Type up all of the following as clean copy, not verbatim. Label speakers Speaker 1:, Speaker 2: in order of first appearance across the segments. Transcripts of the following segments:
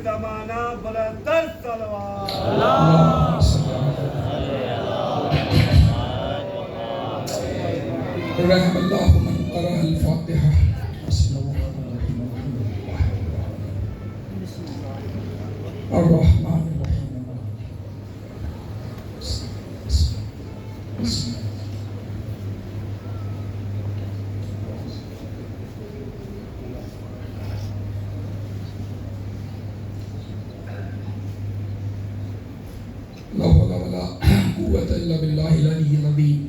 Speaker 1: زمانہ بلندر صلوات
Speaker 2: رحم اللہ من قرأ الفاتحہ الرحمن لا حول ولا قوة إلا بالله العلي العظيم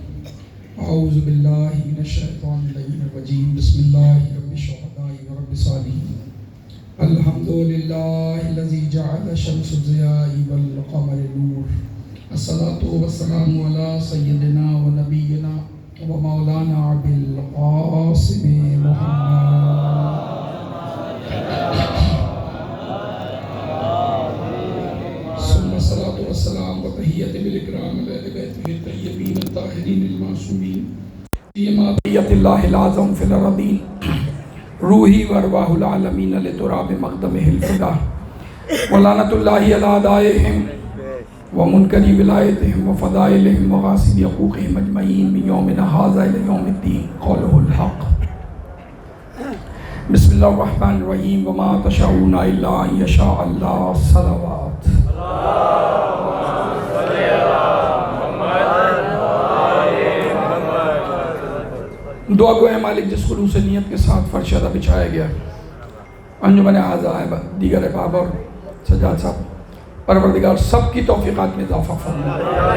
Speaker 2: أعوذ بالله من الشيطان اللعين الرجيم بسم الله رب الشهداء ورب الصالحين الحمد لله الذي جعل الشمس ضياء والقمر نور الصلاة والسلام على سيدنا ونبينا ومولانا أبي القاسم محمد ثم الصلاة والسلام وتحية بالإكرام على بيته الطيبين الطاهرين المعصومين فيما بقية الله الأعظم في الأراضين روحي وأرواح العالمين لتراب مقدمه الفدا ولعنة الله على أعدائهم ومنكر ولايتهم وفضائلهم وغاصب حقوقهم أجمعين من يومنا هذا إلى يوم الدين قوله الحق بسم الله الرحمن الرحيم وما تشاءون إلا أن يشاء الله صلوات دعا گو ہے مالک جس خلوص نیت کے ساتھ فرش شدہ بچھایا گیا انجمن اعضاء دیگر احباب اور سجاد صاحب پروردگار سب کی توفیقات میں اضافہ فرما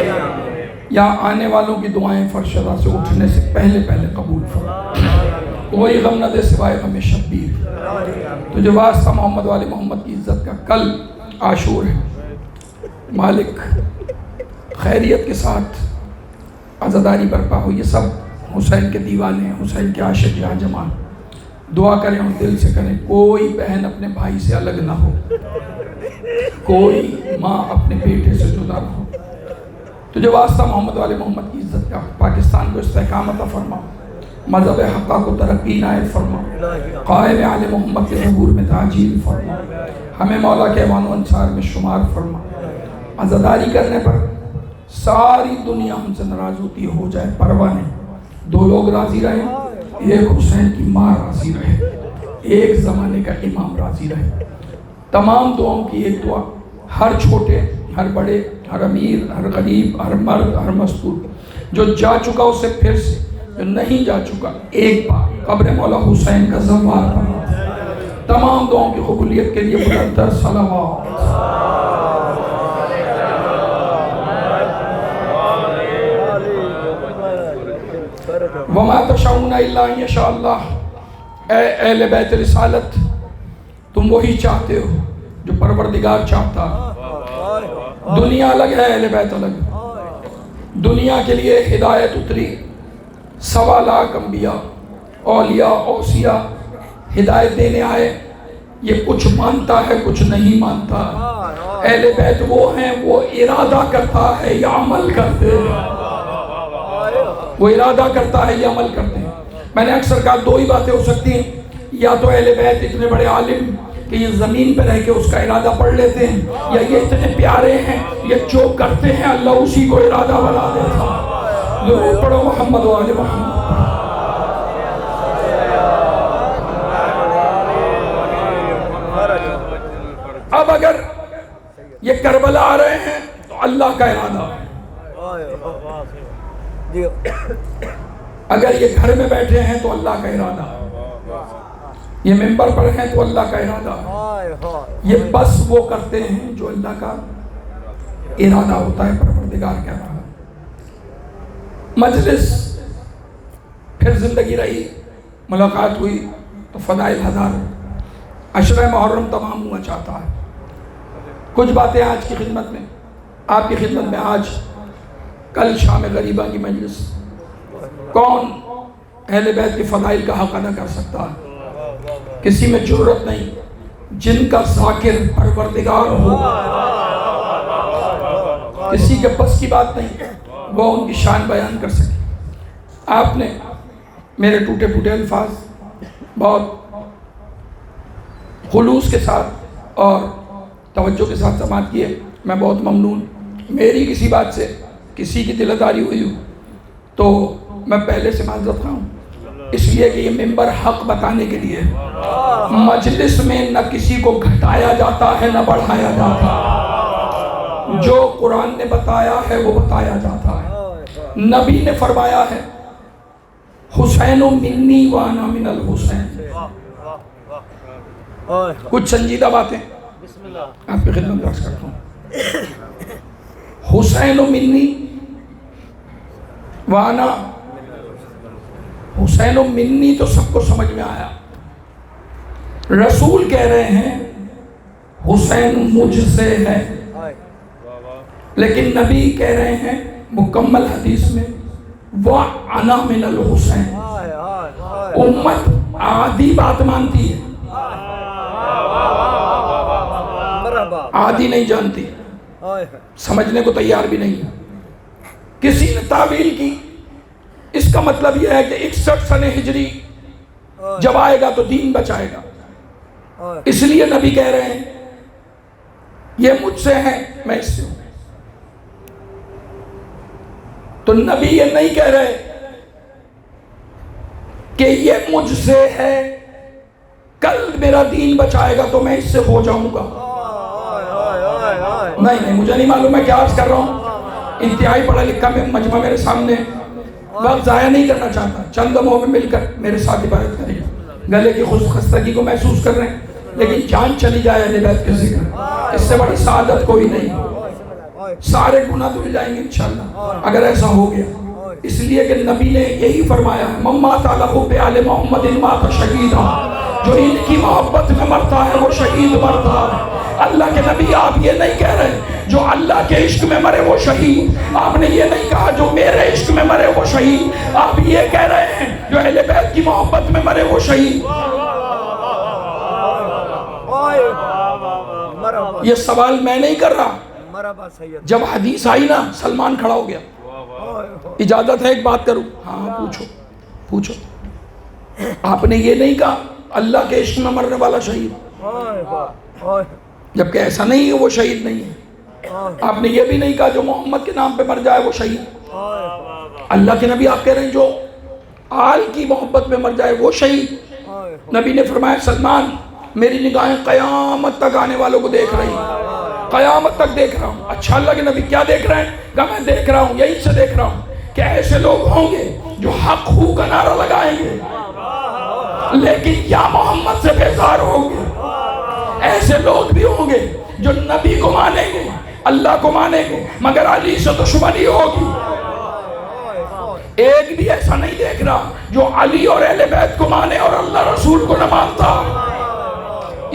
Speaker 2: یہاں آنے والوں کی دعائیں فرش شدہ سے اٹھنے سے پہلے قبول فرما کوئی غم نہ دے سوائے غم شبیر تجھے واسطہ محمد والے محمد کی عزت کا کل عاشور ہے مالک خیریت کے ساتھ عزاداری برپا ہو یہ سب حسین کے دیوانے ہیں حسین کے عاشق یہاں جمع دعا کریں اور دل سے کریں کوئی بہن اپنے بھائی سے الگ نہ ہو کوئی ماں اپنے بیٹے سے جدا نہ ہو تجھے واسطہ محمد والے محمد کی عزت کا پاکستان کو استحکام عطا فرما مذہب حقہ کو ترقی عنایت فرما قائم آل محمد کے ظہور میں تعجیل فرما ہمیں مولا کے ایوان و انصار میں شمار فرما عزاداری کرنے پر ساری دنیا ہم سے ناراض ہوتی ہو جائے پرواہ نہیں دو لوگ راضی رہے ایک حسین کی ماں راضی رہے ایک زمانے کا امام راضی رہے تمام دعاؤں کی ایک دعا ہر چھوٹے ہر بڑے ہر امیر ہر غریب ہر مرد ہر مستور جو جا چکا اسے پھر سے جو نہیں جا چکا ایک بار قبر مولا حسین کا زوار بنا تمام دعاؤں کی قبولیت کے لیے بلندر صلوات وما تشاؤون الا ان یشاء اللہ اے اہل بیت رسالت تم وہی چاہتے ہو جو پروردگار چاہتا دنیا الگ ہے اہل بیت الگ دنیا کے لیے ہدایت اتری 1.25 لاکھ انبیاء اولیاء اوصیاء ہدایت دینے آئے یہ کچھ مانتا ہے کچھ نہیں مانتا اہل بیت وہ ہیں وہ ارادہ کرتا ہے یا عمل کرتے ہیں وہ ارادہ کرتا ہے یا عمل کرتے ہیں میں نے اکثر کہا دو ہی باتیں ہو سکتی ہیں یا تو اہل بیت اتنے بڑے عالم کہ یہ زمین پہ رہ کے اس کا ارادہ پڑھ لیتے ہیں یا یہ اتنے پیارے ہیں یہ جو کرتے ہیں اللہ اسی کو ارادہ بنا دیتا ضرور پڑھو محمد و آل محمد اب اگر یہ کربلا آ رہے ہیں تو اللہ کا ارادہ ہے اگر یہ گھر میں بیٹھے ہیں تو اللہ کا ارادہ یہ منبر پر ہیں تو اللہ کا ارادہ یہ بس وہ کرتے ہیں جو اللہ کا ارادہ ہوتا ہے پروردگار کا ارادہ مجلس پھر زندگی رہی ملاقات ہوئی تو فضائل ہزار عشرہ محرم تمام ہوا چاہتا ہے کچھ باتیں آج کی خدمت میں آپ کی خدمت میں آج کل شام غریبہ کی مجلس کون اہل بیت کی فضائل کا حق ادا کر سکتا ہے کسی میں جرت نہیں جن کا ذاکر پروردگار ہو کسی کے بس کی بات نہیں وہ ان کی شان بیان کر سکے آپ نے میرے ٹوٹے پھوٹے الفاظ بہت خلوص کے ساتھ اور توجہ کے ساتھ سماعت کیے. میں بہت ممنون. میری کسی بات سے کسی کی دلداری ہوئی ہو تو میں پہلے سے معذرت خواہ ہوں، اس لیے کہ یہ ممبر حق بتانے کے لیے مجلس میں نہ کسی کو گھٹایا جاتا ہے نہ بڑھایا جاتا. جو قرآن نے بتایا ہے وہ بتایا جاتا ہے. نبی نے فرمایا ہے حسین منی وانا من الحسین. کچھ سنجیدہ باتیں آپ کی خدمت درس کرتا ہوں. حسین منی وانا، حسین منی تو سب کو سمجھ میں آیا. رسول کہہ رہے ہیں حسین مجھ سے ہے، لیکن نبی کہہ رہے ہیں مکمل حدیث میں وَأَنَا مِنَ الْحُسَيْن. امت آدھی بات مانتی ہے، آدھی نہیں جانتی، سمجھنے کو تیار بھی نہیں. کسی نے تعویل کی، اس کا مطلب یہ ہے کہ 61 سنہ ہجری جب آئے گا تو دین بچائے گا. اس لیے نبی کہہ رہے ہیں یہ مجھ سے ہے میں اس سے ہوں. تو نبی یہ نہیں کہہ رہے کہ یہ مجھ سے ہے، کل میرا دین بچائے گا تو میں اس سے ہو جاؤں گا. نہیں، مجھے نہیں معلوم میں کیا عرض کر رہا ہوں. انتہائی پڑھا لکھا میں مجمع میرے سامنے، وقت ضائع نہیں کرنا چاہتا. چند لمحوں میں مل کر میرے ساتھ عبادت کریں گے. گلے کی خستگی کو محسوس کر رہے ہیں لیکن جان چلی جائے اہل بیت کے ذکر، اس سے بڑی سعادت کوئی نہیں. سارے گناہ دھل جائیں گے انشاءاللہ اگر ایسا ہو گیا. اس لیے کہ نبی نے یہی فرمایا من مات علی حب آل محمد مات شہیدا. جو ان کی محبت میں مرتا ہے وہ شہید مرتا ہے. اللہ کے نبی آپ یہ نہیں کہہ رہے جو اللہ کے عشق میں مرے وہ شہید. آپ نے یہ نہیں کہا جو میرے عشق میں مرے وہ شہید. آپ یہ کہہ رہے ہیں جو اہل بیت کی محبت میں مرے وہ شہید. یہ سوال میں نہیں کر رہا. جب حدیث آئی نا سلمان کھڑا ہو گیا. اجازت ہے ایک بات کروں؟ ہاں پوچھو. آپ نے یہ نہیں کہا اللہ کے عشق میں مرنے والا شہید، جبکہ ایسا نہیں ہے وہ شہید نہیں ہے. آپ نے یہ بھی نہیں کہا جو محمد کے نام پہ مر جائے وہ شہید. اللہ کے نبی آپ کہہ رہے ہیں جو آل کی محبت میں مر جائے وہ شہید. نبی نے فرمایا سلمان میری نگاہیں قیامت تک آنے والوں کو دیکھ رہی ہیں، قیامت تک دیکھ رہا ہوں. اچھا اللہ کے نبی کیا دیکھ رہے ہیں؟ کہ میں دیکھ رہا ہوں، یہی سے دیکھ رہا ہوں کہ ایسے لوگ ہوں گے جو حق ہو کا نعرہ لگائیں گے لیکن یا محمد سے بیزار ہوں گے. ایسے لوگ بھی ہوں گے جو نبی کو مانیں گے، اللہ کو مانیں گے، مگر علی سے دشمنی ہوگی. ایک بھی ایسا نہیں دیکھ رہا جو علی اور اہل بیت کو مانے اور اللہ رسول کو نہ مانتا.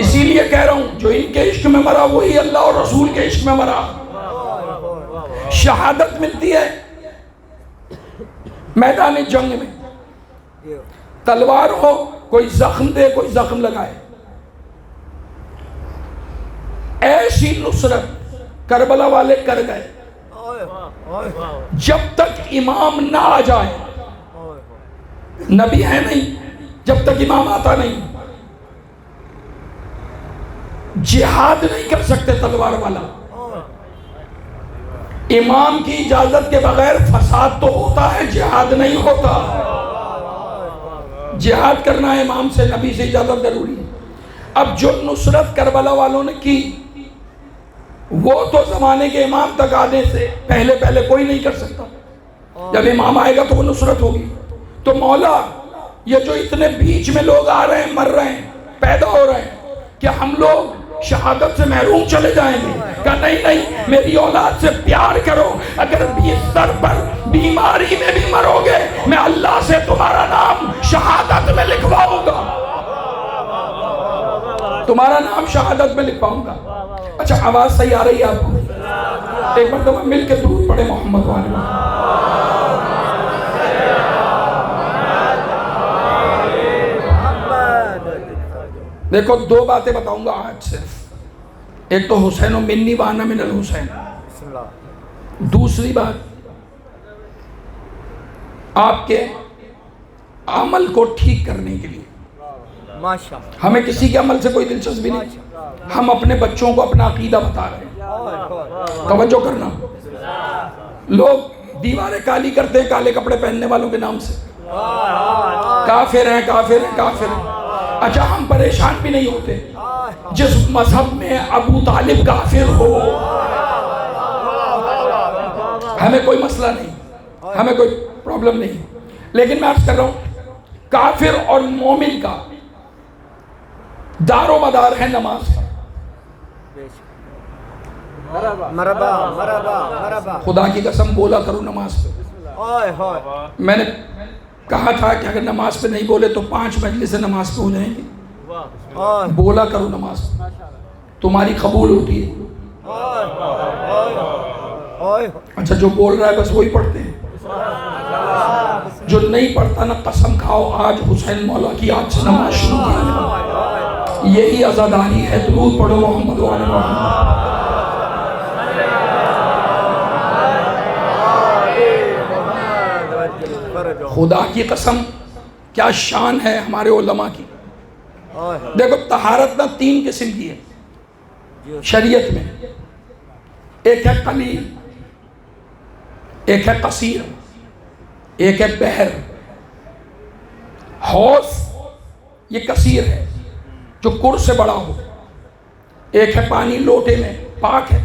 Speaker 2: اسی لیے کہہ رہا ہوں جو ان کے عشق میں مرا وہی اللہ اور رسول کے عشق میں مرا. شہادت ملتی ہے میدان جنگ میں، تلوار ہو، کوئی زخم دے کوئی زخم لگائے. ایسی نصرت کربلا والے کر گئے. جب تک امام نہ آ جائے، نبی ہے نہیں، جب تک امام آتا نہیں جہاد نہیں کر سکتے تلوار والا. امام کی اجازت کے بغیر فساد تو ہوتا ہے، جہاد نہیں ہوتا. جہاد کرنا ہے امام سے، نبی سے اجازت ضروری ہے. اب جو نصرت کربلا والوں نے کی وہ تو زمانے کے امام تک آنے سے پہلے کوئی نہیں کر سکتا. جب امام آئے گا تو وہ نصرت ہوگی. تو مولا یہ جو اتنے بیچ میں لوگ آ رہے ہیں، مر رہے ہیں، پیدا ہو رہے ہیں، کیا ہم لوگ شہادت سے محروم چلے جائیں گے؟ کہا نہیں، میری اولاد سے پیار کرو. اگر بستر پر بیماری میں بھی مرو گے میں اللہ سے تمہارا نام شہادت میں لکھواؤں گا، تمہارا نام شہادت میں لکھواؤں گا. اچھا آواز صحیح آ رہی ہے آپ کو؟ ایک مرتبہ مل کے درود پڑھے محمد والے. دیکھو دو باتیں بتاؤں گا آج صرف. ایک تو حسین و منی وانا من الحسین. دوسری بات آپ کے عمل کو ٹھیک کرنے کے لیے
Speaker 3: ماشاءاللہ
Speaker 2: ہمیں کسی کے عمل سے کوئی دلچسپی نہیں. ہم اپنے بچوں کو اپنا عقیدہ بتا رہے ہیں. توجہ کرنا. لوگ دیواریں کالی کرتے ہیں کالے کپڑے پہننے والوں کے نام سے. کافر ہیں کافر ہیں کافر ہیں. اچھا ہم پریشان بھی نہیں ہوتے جس مذہب میں ابو طالب کافر ہو. ہمیں کوئی مسئلہ نہیں, ہمیں کوئی پرابلم نہیں. لیکن میں عرض کر رہا ہوں کافر اور مومن کا دار و مدار ہے نماز پر.
Speaker 3: مرحبا مرحبا مرحبا.
Speaker 2: خدا کی قسم بولا کرو نماز پہ. میں نے کہا تھا کہ اگر نماز پہ نہیں بولے تو 5 مجلس سے نماز پہ ہو جائیں گی. بولا کرو نماز پہ, تمہاری قبول ہوتی ہے. اچھا جو بول رہا ہے بس وہی پڑھتے ہیں, جو نہیں پڑھتا نا قسم کھاؤ آج حسین مولا کی آج سے نماز شروع کر. یہی عزاداری ہے. درود پڑھو محمد و آل محمد. خدا کی قسم کیا شان ہے ہمارے علماء کی. دیکھو طہارت نہ 3 قسم کی ہے شریعت میں. ایک ہے قلیل, ایک ہے قصیر, ایک ہے بحر. حوض یہ قصیر ہے جو کر سے بڑا ہو. ایک ہے پانی لوٹے میں پاک ہے.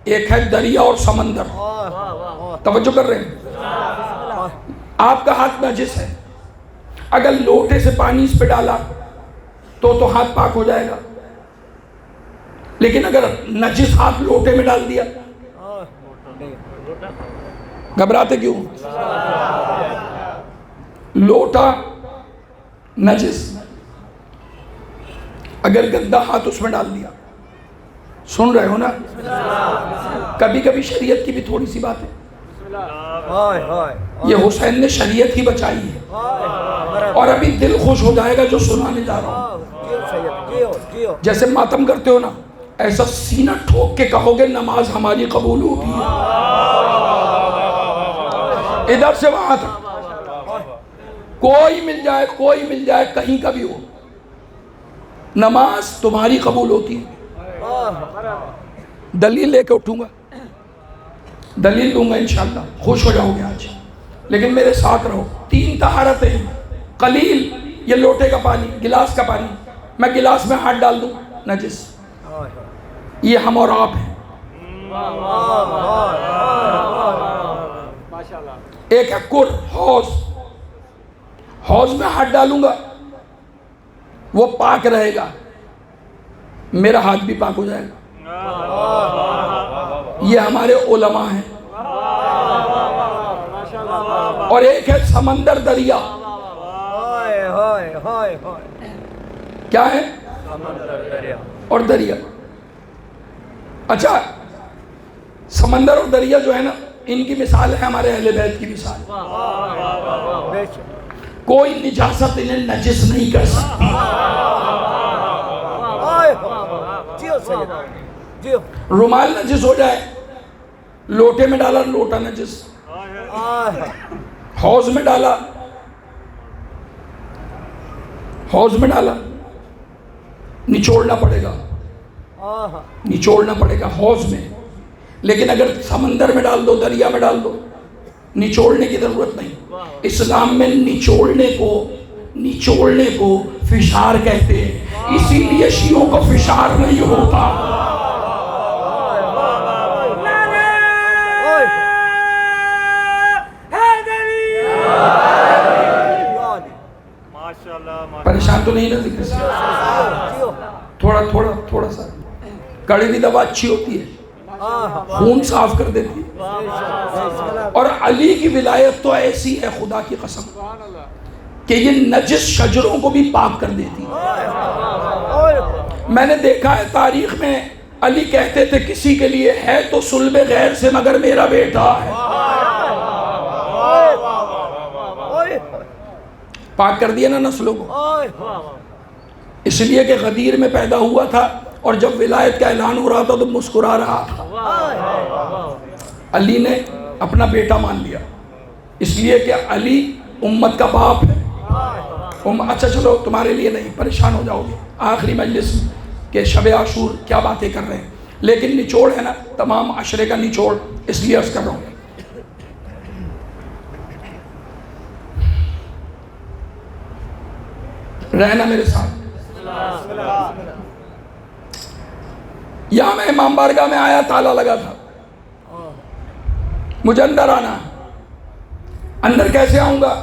Speaker 2: ایک ہے دریا اور سمندر. توجہ کر رہے ہیں. آپ کا ہاتھ نجس ہے, اگر لوٹے سے پانی اس پہ ڈالا تو ہاتھ پاک ہو جائے گا. لیکن اگر نجس ہاتھ لوٹے میں ڈال دیا, گھبراتے کیوں؟ لوٹا نجس, اگر گندا ہاتھ اس میں ڈال دیا. سن رہے ہو نا؟ کبھی کبھی شریعت کی بھی تھوڑی سی بات ہے. یہ حسین نے شریعت ہی بچائی ہے, اور ابھی دل خوش ہو جائے گا جو سنانے جا رہا ہوں. جیسے ماتم کرتے ہو نا, ایسا سینہ ٹھوک کے کہو گے نماز ہماری قبول ہوتی ہے. ادھر سے وہاں تک کوئی مل جائے کہیں کا بھی ہو, نماز تمہاری قبول ہوتی ہے. دلیل لے کے اٹھوں گا, دلیل دوں گا انشاءاللہ, خوش ہو جاؤ گے آج. لیکن میرے ساتھ رہو. 3 طہارتیں. قلیل یہ لوٹے کا پانی, گلاس کا پانی. میں گلاس میں ہاتھ ڈال دوں نجس, یہ ہم اور آپ ہیں. ایک ہے کر, حوض. حوض میں ہاتھ ڈالوں گا وہ پاک رہے گا, میرا ہاتھ بھی پاک ہو جائے گا. یہ ہمارے علماء ہیں. اور ایک ہے سمندر, دریا. کیا ہے؟ اور دریا. اچھا سمندر اور دریا جو ہے نا, ان کی مثال ہے ہمارے اہل بیت کی مثال. کوئی نجاست انہیں نجس نہیں کر سکتی. رومال نجس ہو جائے, لوٹے میں ڈالا لوٹا نجس, حوض میں ڈالا نچوڑنا پڑے گا حوض میں. لیکن اگر سمندر میں ڈال دو, دریا میں ڈال دو, نچوڑنے کی ضرورت نہیں. اسلام میں نچوڑنے کو فشار کہتے ہیں, اسی لیے شیعوں کو فشار نہیں ہوتا. پریشان تو نہیں نا ذکر سے؟ تھوڑا سا کڑی بھی دوا اچھی ہوتی ہے, خون صاف کر دیتی ہے. اور علی کی ولایت تو ایسی ہے خدا کی قسم کہ یہ نجس شجروں کو بھی پاک کر دیتی ہے. میں نے دیکھا ہے تاریخ میں علی کہتے تھے کسی کے لیے ہے تو صلب غیر سے مگر میرا بیٹا ہے. پاک کر دیا نا نسلوں کو. اس لیے کہ غدیر میں پیدا ہوا تھا اور جب ولایت کا اعلان ہو رہا تھا تو مسکرا رہا تھا. علی نے اپنا بیٹا مان لیا, اس لیے کہ علی امت کا باپ ہے. اچھا چلو تمہارے لیے نہیں، پریشان ہو جاؤ گے آخری مجلس کہ شب عاشور کیا باتیں کر رہے ہیں، لیکن نچوڑ ہے نا تمام عشرے کا نچوڑ، اس لیے عرض کر رہا ہوں. رہنا میرے ساتھ. یہاں میں امام بارگاہ میں آیا، تالا لگا تھا، مجھے اندر آنا. اندر کیسے آؤں گا؟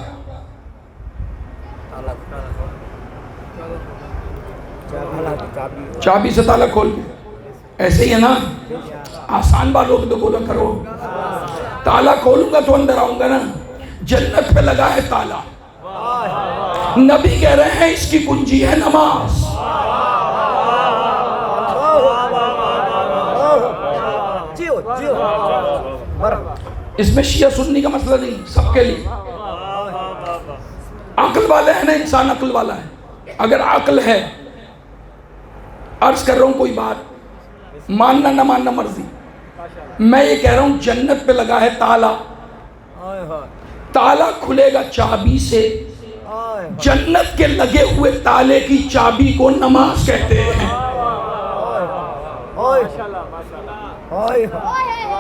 Speaker 2: چابی سے تالا کھول کے. ایسے ہی ہے نا، آسان بات ہوگی تو بولا کرو. تالا کھولوں گا تو اندر آؤں گا نا. جنت پہ لگا ہے تالا، نبی کہہ رہے ہیں اس کی کنجی ہے نماز. اس میں شیعہ سنی کا مسئلہ نہیں، سب کے لیے. عقل والے ہیں نا، انسان عقل والا ہے. اگر عقل ہے، عرض کر رہا ہوں کوئی بات ماننا نہ ماننا مرضی، میں یہ کہہ رہا ہوں جنت پہ لگا ہے تالا. تالا کھلے گا چابی سے. جنت کے لگے ہوئے تالے کی چابی کو نماز کہتے ہیں.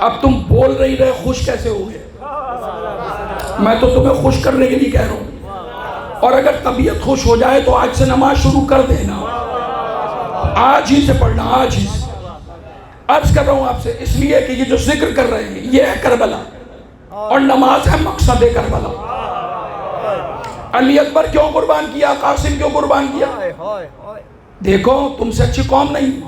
Speaker 2: اب تم بول رہی رہے خوش کیسے ہو گئے؟ میں تو تمہیں خوش کرنے کے لیے کہہ رہا ہوں. اور اگر طبیعت خوش ہو جائے تو آج سے نماز شروع کر دینا، آج ہی سے پڑھنا، آج ہی سے. عرض کر رہا ہوں آپ سے اس لیے کہ یہ جو ذکر کر رہے ہیں یہ ہے کربلا، اور نماز ہے مقصد کربلا. علی اکبر کیوں قربان کیا؟ قاسم کیوں قربان کیا؟ دیکھو تم سے اچھی قوم نہیں.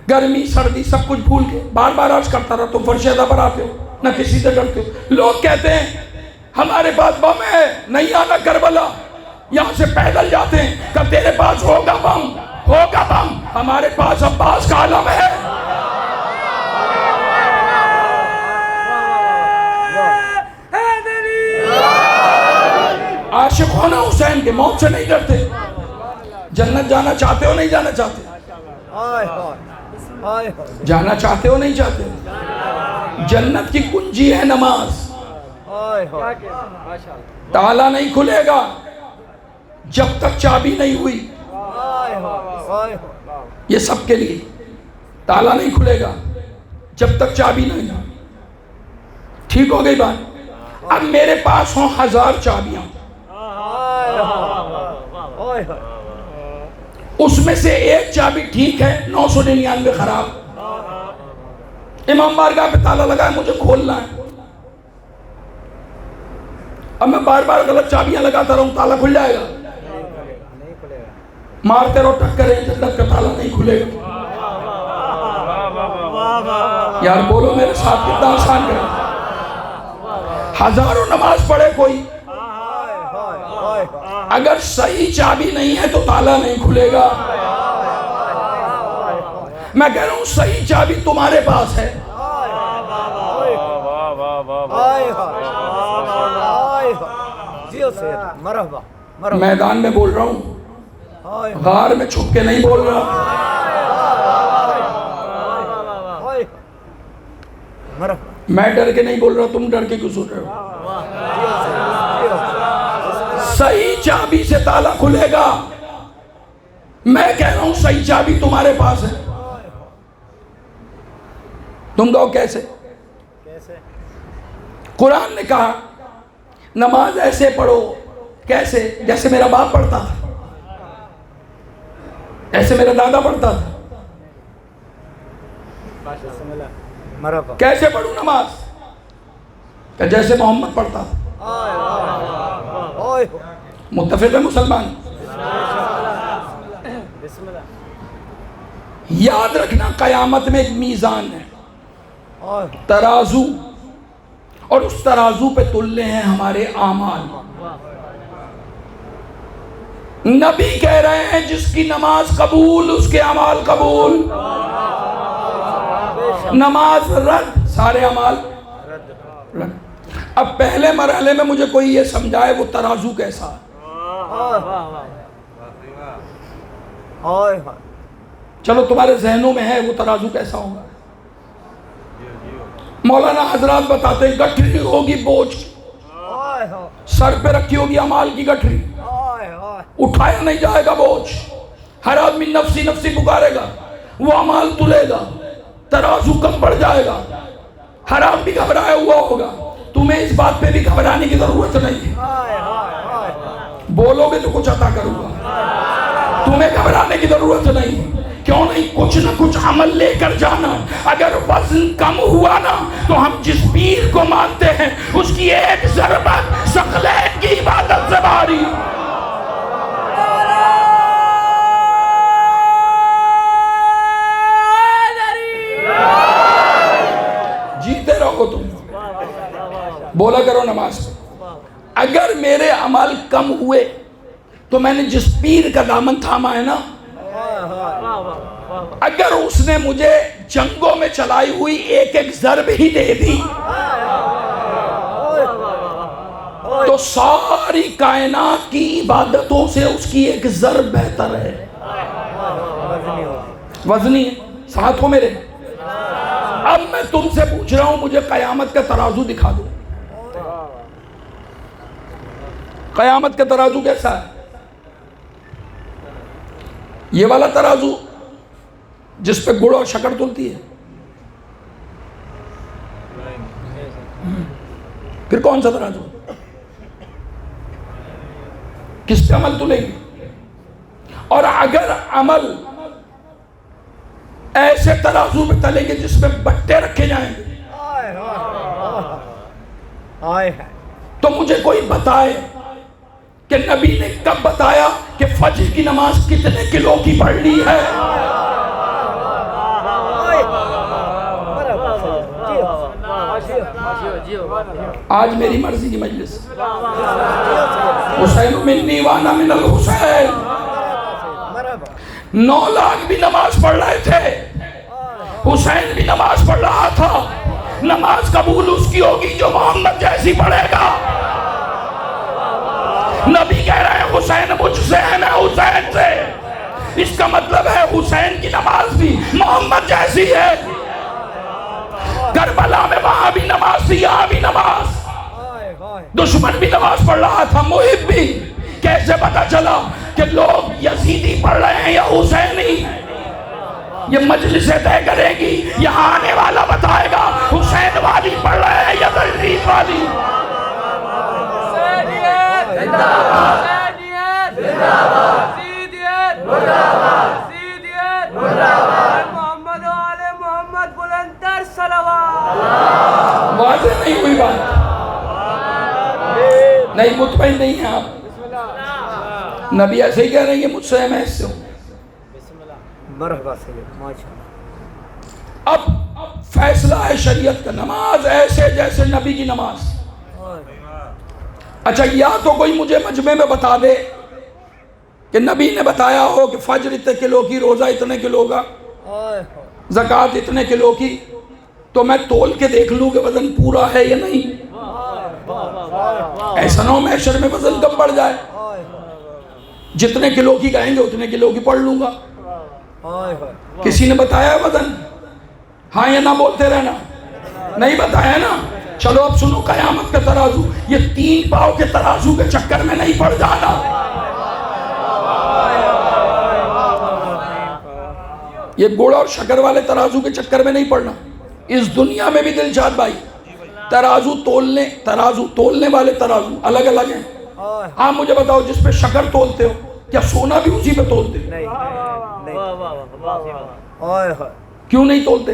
Speaker 2: گرمی سردی سب کچھ بھول کے بار بار عرض کرتا رہا، تم فرش ادا پر آتے ہو نہ کسی سے ڈرتے ہو. لوگ کہتے ہیں ہمارے پاس بم ہے، نہیں آنا کربلا، یہاں سے پیدل جاتے ہیں. کہ تیرے پاس ہوگا بم، ہوگا بم، ہمارے پاس عباس کا علم ہے. عاشق ہونا حسین کے، موت سے نہیں ڈرتے. جنت جانا چاہتے ہو نہیں جانا چاہتے؟ جانا چاہتے ہو نہیں چاہتے؟ جنت کی کنجی ہے نماز. تالا نہیں کھلے گا جب تک چابی نہیں ہوئی. یہ سب کے لیے تالا نہیں کھلے گا جب تک چابی نہیں ہوئی. ٹھیک ہو گئی بات؟ اب میرے پاس ہوں 1000 چابیاں، اس میں سے ایک چابی ٹھیک ہے، 999 خراب. امام بارگاہ پہ تالا لگا ہے، مجھے کھولنا ہے. اب میں بار بار غلط چابیاں لگاتا رہوں، تالا کھل جائے گا؟ مارتے رہو ٹکریں، جنت کا تالا نہیں کھلے گا. یار بولو میرے ساتھ، کتنا آسان کریں. ہزاروں نماز پڑھے کوئی، اگر صحیح چابی نہیں ہے تو تالا نہیں کھلے گا. میں کہہ رہا ہوں صحیح چابی تمہارے پاس ہے. میدان میں بول رہا ہوں، غار میں چھپ کے نہیں بول رہا. میں ڈر کے نہیں بول رہا، تم ڈر کے کیوں سن رہے ہو؟ صحیح چابی سے تالا کھلے گا. میں کہہ رہا ہوں صحیح چابی تمہارے پاس ہے. تم کہو کیسے؟ قرآن نے کہا نماز ایسے پڑھو. کیسے؟ جیسے میرا باپ پڑھتا تھا، ایسے میرا دادا پڑھتا تھا. کیسے پڑھوں نماز؟ کہ جیسے محمد پڑھتا تھا. متفق ہے مسلمان؟ یاد رکھنا قیامت میں ایک میزان ہے، ترازو، اور اس ترازو پہ تلنے ہیں ہمارے اعمال. نبی کہہ رہے ہیں جس کی نماز قبول اس کے اعمال قبول، نماز رد سارے اعمال رد. اب پہلے مرحلے میں مجھے کوئی یہ سمجھائے وہ ترازو کیسا. چلو تمہارے ذہنوں میں ہے وہ ترازو کیسا ہوگا. مولانا حضرات بتاتے ہیں گٹھری ہوگی بوجھ کی، سر پہ رکھی ہوگی اعمال کی گٹھری، اٹھایا نہیں جائے گا بوجھ. ہر آدمی نفسی نفسی پکارے گا, وہ اعمال تلے گا, ترازو کم پڑ جائے گا. ہر آدمی گھبرایا ہوا ہوگا. تمہیں اس بات پہ بھی گھبرانے کی ضرورت نہیں ہے, بولو گے تو کچھ عطا کروں گا. تمہیں گھبرانے کی ضرورت نہیں. کیوں نہیں؟ کچھ نہ کچھ عمل لے کر جانا. اگر وزن کم ہوا نا تو ہم جس پیر کو مانتے ہیں اس کی ایک ضربت ثقلین کی عبادت سے بھاری. جیتے رہو تم, بولا کرو نماز. اگر میرے عمل کم ہوئے تو میں نے جس پیر کا دامن تھاما ہے نا, اگر اس نے مجھے جنگوں میں چلائی ہوئی ایک ایک ضرب ہی دے دی تو ساری کائنات کی عبادتوں سے اس کی ایک ضرب بہتر ہے. وزنی ہے. ساتھ ہو میرے؟ اب میں تم سے پوچھ رہا ہوں, مجھے قیامت کا ترازو دکھا دو. قیامت کا ترازو کیسا ہے؟ یہ والا ترازو جس پہ گڑ اور شکر تلتی ہے؟ پھر کون سا ترازو؟ کس پہ عمل تلے گی؟ اور اگر عمل ایسے ترازو پہ تلے گے جس پہ بٹے رکھے جائیں گے تو مجھے کوئی بتائے کہ نبی نے کب بتایا کہ فجر کی نماز کتنے کلو کی پڑھ لی ہے؟ آج میری مرضی کی مجلس. حسین منی وانا من الحسین. 9 لاکھ بھی نماز پڑھ رہے تھے, حسین بھی نماز پڑھ رہا تھا. نماز قبول اس کی ہوگی جو محمد جیسی پڑھے گا. نبی کہہ رہے ہیں حسین مجھ سے ہے, میں حسین سے. اس کا مطلب ہے حسین کی نماز بھی محمد جیسی ہے. کربلا میں وہاں بھی نماز تھی, یہاں بھی نماز. دشمن بھی نماز پڑھ رہا تھا, محب بھی. کیسے پتا چلا کہ لوگ یزیدی پڑھ رہے ہیں یا حسینی؟ یہ مجلسیں طے کرے گی. یہاں آنے والا بتائے گا حسین والی پڑھ رہے ہیں یا یزید والی. واضح نہیں ہوئی بات؟ نہیں مطمئن نہیں ہیں آپ؟ نبی ایسے ہی کہہ رہے ہیں کہ مجھ سے ہے, میں اس سے ہوں. اب فیصلہ ہے شریعت کا. نماز ایسے جیسے نبی کی نماز. اچھا, یا تو کوئی مجھے مجمع میں بتا دے کہ نبی نے بتایا ہو کہ فجر اتنے کلو کی, روزہ اتنے کلو کا, زکوٰۃ اتنے کلو کی, تو میں تول کے دیکھ لوں کہ وزن پورا ہے یا نہیں. ایسا نہ ہو محشر میں وزن کم بڑھ جائے. جتنے کلو کی کہیں گے اتنے کلو کی پڑھ لوں گا. کسی نے بتایا وزن؟ ہاں یا نہ بولتے رہنا. نہیں بتایا نا. چلو اب سنو قیامت کا ترازو. یہ 3 پاؤں کے ترازو کے چکر میں نہیں پڑ جانا. یہ گڑ اور شکر والے ترازو کے چکر میں نہیں پڑنا. اس دنیا میں بھی دلشاد بھائی ترازو تولنے والے ترازو الگ الگ ہیں. ہاں مجھے بتاؤ, جس پہ شکر تولتے ہو کیا سونا بھی اسی پہ تولتے؟ کیوں نہیں تولتے؟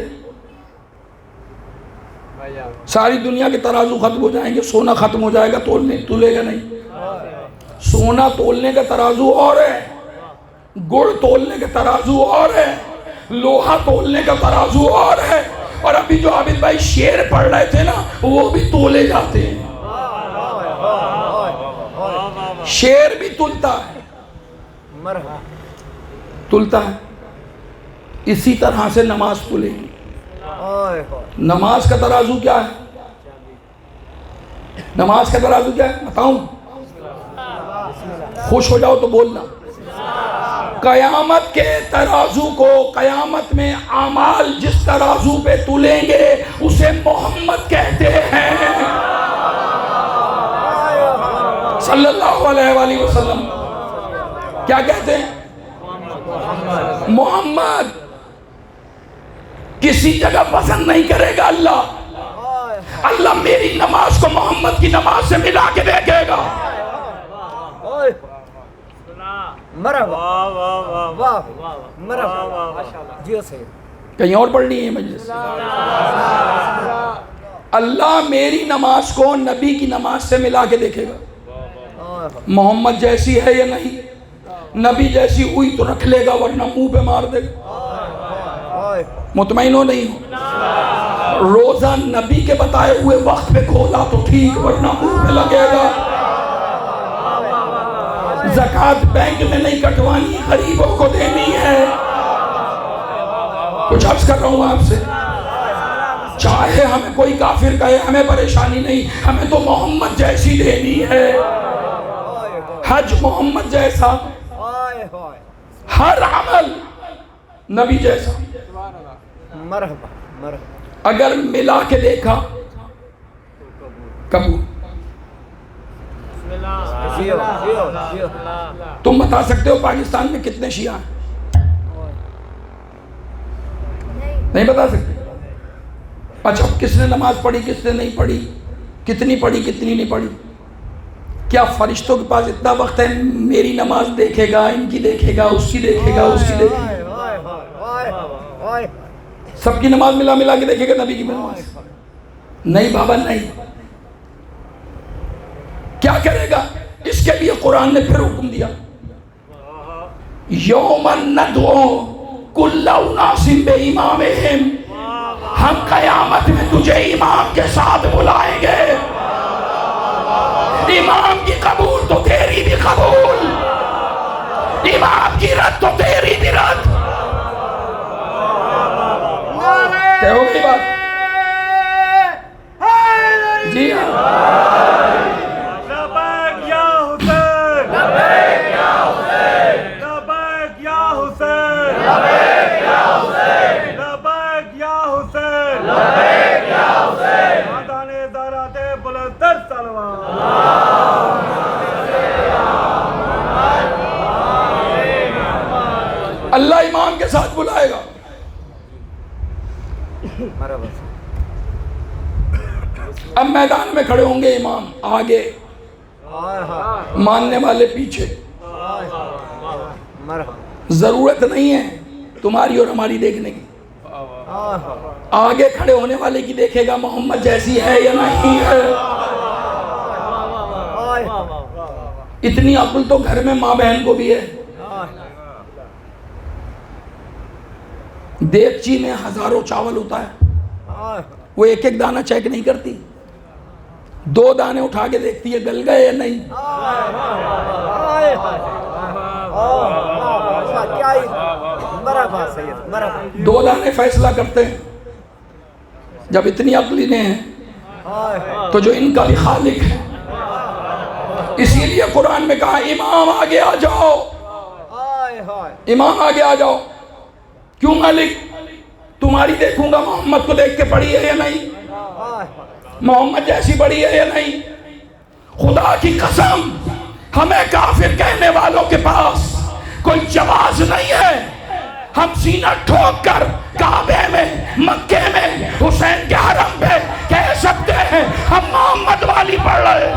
Speaker 2: ساری دنیا کے ترازو ختم ہو جائیں گے, سونا ختم ہو جائے گا, تولے گا نہیں. سونا تولنے کا ترازو اور ہے, گڑ تولنے کا ترازو اور ہے, لوہا تولنے کا ترازو اور ہے. اور ابھی جو عابد بھائی شعر پڑھ رہے تھے نا, وہ بھی تولے جاتے ہیں. شعر بھی تلتا ہے. اسی طرح سے نماز تلے گی. نماز کا ترازو کیا ہے؟ نماز کا ترازو کیا ہے بتاؤں؟ خوش ہو جاؤ تو بولنا. قیامت کے ترازو کو, قیامت میں اعمال جس ترازو پہ تلیں گے اسے محمد کہتے ہیں صلی اللہ علیہ وسلم. کیا کہتے ہیں؟ محمد کسی جگہ پسند نہیں کرے گا اللہ میری نماز کو محمد کی نماز سے ملا کے دیکھے گا.
Speaker 3: مرحبا مرحبا جی سید.
Speaker 2: کہیں اور پڑھ لی ہے مجلس. اللہ میری نماز کو نبی کی نماز سے ملا کے دیکھے گا. محمد جیسی ہے یا نہیں, نبی جیسی ہوئی تو رکھ لے گا ورنہ منہ پہ مار دے گا. مطمئن ہو نہیں ہو؟ روزہ نبی کے بتائے ہوئے وقت پہ کھولا تو ٹھیک ورنہ منہ پہ لگے گا. زکوٰۃ بینک میں نہیں کٹوانی, غریبوں کو دینی ہے. کچھ عرض کر رہا ہوں آپ سے, چاہے ہمیں کوئی کافر کہے ہمیں پریشانی نہیں, ہمیں تو محمد جیسی دینی ہے. حج محمد جیسا, ہر عمل نبی جیسا.
Speaker 3: مرحبا مرحبا.
Speaker 2: اگر ملا کے دیکھا قبول. تم بتا سکتے ہو پاکستان میں کتنے شیعہ ہیں؟ نہیں بتا سکتے. اچھا کس نے نماز پڑھی کس نے نہیں پڑھی, کتنی پڑھی کتنی نہیں پڑھی؟ کیا فرشتوں کے پاس اتنا وقت ہے میری نماز دیکھے گا, ان کی دیکھے گا, اس کی دیکھے گا, اس کی دیکھے گا؟ سب کی نماز ملا کے دیکھے گا نبی کی نماز؟ نہیں بابا نہیں. کیا کرے گا؟ اس کے لیے قرآن نے پھر حکم دیا, یوم ندعو کل اناس بامامہم, ہم قیامت میں تجھے امام کے ساتھ بلائیں گے. امام کی قبول تو تیری بھی قبول, امام کی رد تو تیری بھی رد. طے ہو گئی بات؟ جی ہاں. اللہ امام کے ساتھ بلائے گا. اب میدان میں کھڑے ہوں گے امام آگے, ماننے والے پیچھے. ضرورت نہیں ہے تمہاری اور ہماری دیکھنے کی. آگے کھڑے ہونے والے کی دیکھے گا محمد جیسی ہے یا نہیں ہے. اتنی عقل تو گھر میں ماں بہن کو بھی ہے. دیگچی میں ہزاروں چاول ہوتا ہے, وہ ایک ایک دانہ چیک نہیں کرتی, 2 دانے اٹھا کے دیکھتی ہے گل گئے یا نہیں. دو دانے فیصلہ کرتے ہیں. جب اتنی عقل انہیں ہیں تو جو ان کا بھی خالق ہے. اسی لیے قرآن میں کہا امام آگے آ جاؤ, امام آگے آ جاؤ. کیوں مالک؟ تمہاری دیکھوں گا محمد کو دیکھ کے پڑھی ہے یا نہیں, محمد جیسی پڑھی ہے یا نہیں. خدا کی قسم ہمیں کافر کہنے والوں کے پاس کوئی جواز نہیں ہے. ہم سینہ ٹھوک کر کعبے میں, مکے میں, حسین کے حرم پہ کہہ سکتے ہیں ہم محمد والی پڑھ رہے ہیں.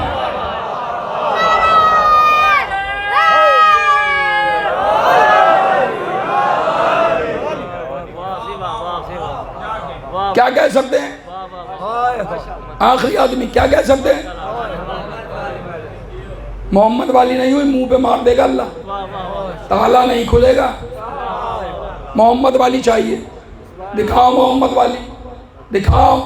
Speaker 2: کیا کہہ سکتے ہیں؟ آخری آدمی کیا کہہ سکتے ہیں؟ محمد والی نہیں ہوئی منہ پہ مار دے گا اللہ, تالا نہیں کھلے گا. محمد والی چاہیے, دکھاؤ محمد والی, دکھاؤ.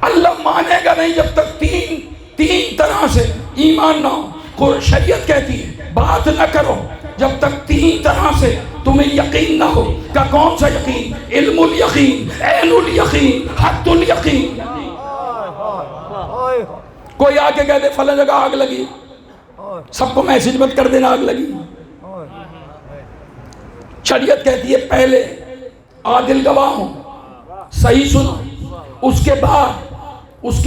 Speaker 2: اللہ مانے گا نہیں جب تک تین طرح سے ایمان نہ ہو. شریعت کہتی ہے بات نہ کرو جب تک 3 طرح سے تمہیں یقین نہ ہو. کہ کون سا یقین؟ علم الیقین, عین الیقین, حد الیقین. کوئی آ کے کہہ دے فلاں جگہ آگ لگی, سب کو میسج مت کر دینا آگ لگی. شریعت کہتی ہے پہلے عادل گواہ ہوں, صحیح سنو, اس کے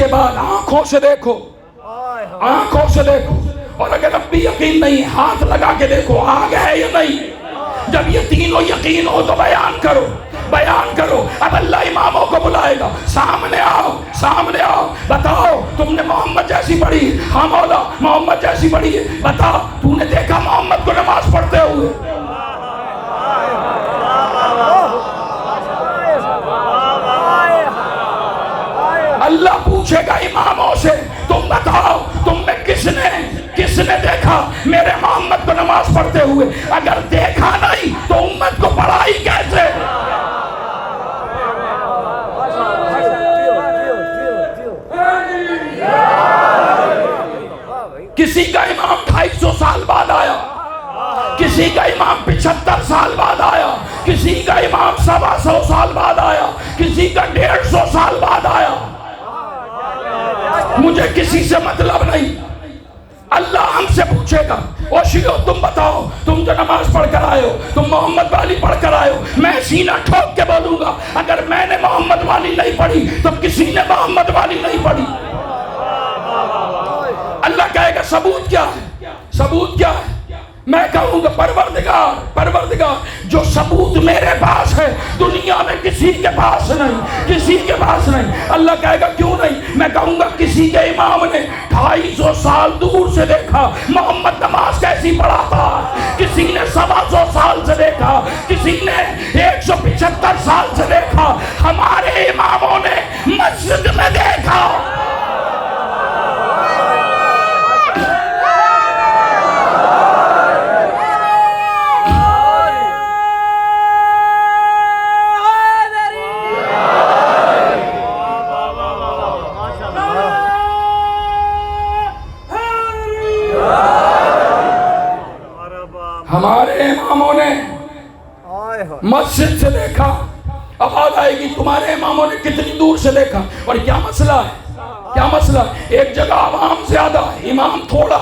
Speaker 2: بعد آنکھوں سے دیکھو, آنکھوں سے دیکھو, اور اگر اب بھی یقین نہیں ہاتھ لگا کے دیکھو آگ ہے یا نہیں. جب یہ تینوں یقین ہو تو بیان کرو, بیان کرو. اب اللہ اماموں کو بلائے گا, سامنے آؤ, سامنے آؤ, بتاؤ تم نے محمد جیسی پڑھی؟ ہاں مولا محمد جیسی پڑھی ہے. بتا تو نے دیکھا محمد کو نماز پڑھتے ہوئے؟ اللہ پوچھے گا اماموں سے تم بتاؤ تم میں کس نے دیکھا میرے محمد کو نماز پڑھتے ہوئے؟ اگر دیکھا نہیں تو امت کو پڑھائی کیسے؟ کسی کا امام 250 سال بعد آیا, کسی کا امام 75 سال بعد آیا, کسی کا امام 125 سال بعد آیا, کسی کا 150 سال بعد آیا. مجھے کسی سے مطلب نہیں. اللہ ہم سے پوچھے گا او شیعو تم بتاؤ تم جو نماز پڑھ کر آئے ہو, تم محمد والی پڑھ کر آئے ہو. میں سینہ ٹھوک کے بولوں گا اگر میں نے محمد والی نہیں پڑھی تو کسی نے محمد والی نہیں پڑھی. اللہ کہے گا ثبوت کیا ہے, ثبوت کیا ہے؟ میں کہوں گا پروردگار, پروردگار جو ثبوت میرے پاس ہے دنیا میں کسی کے پاس نہیں, کسی کے پاس نہیں. اللہ کہے گا کیوں نہیں؟ میں کہوں گا کسی کے امام نے 250 سال دور سے دیکھا محمد نماز کیسی پڑھاتا, کسی نے 125 سال سے دیکھا, کسی نے 175 سال سے دیکھا. ہمارے اماموں نے مسجد میں دیکھا. ہمارے اماموں نے مسجد سے دیکھا. اب آج آئے گی تمہارے اماموں نے کتنی دور سے دیکھا. اور کیا مسئلہ ہے, کیا مسئلہ ہے؟ ایک جگہ عوام زیادہ, امام تھوڑا.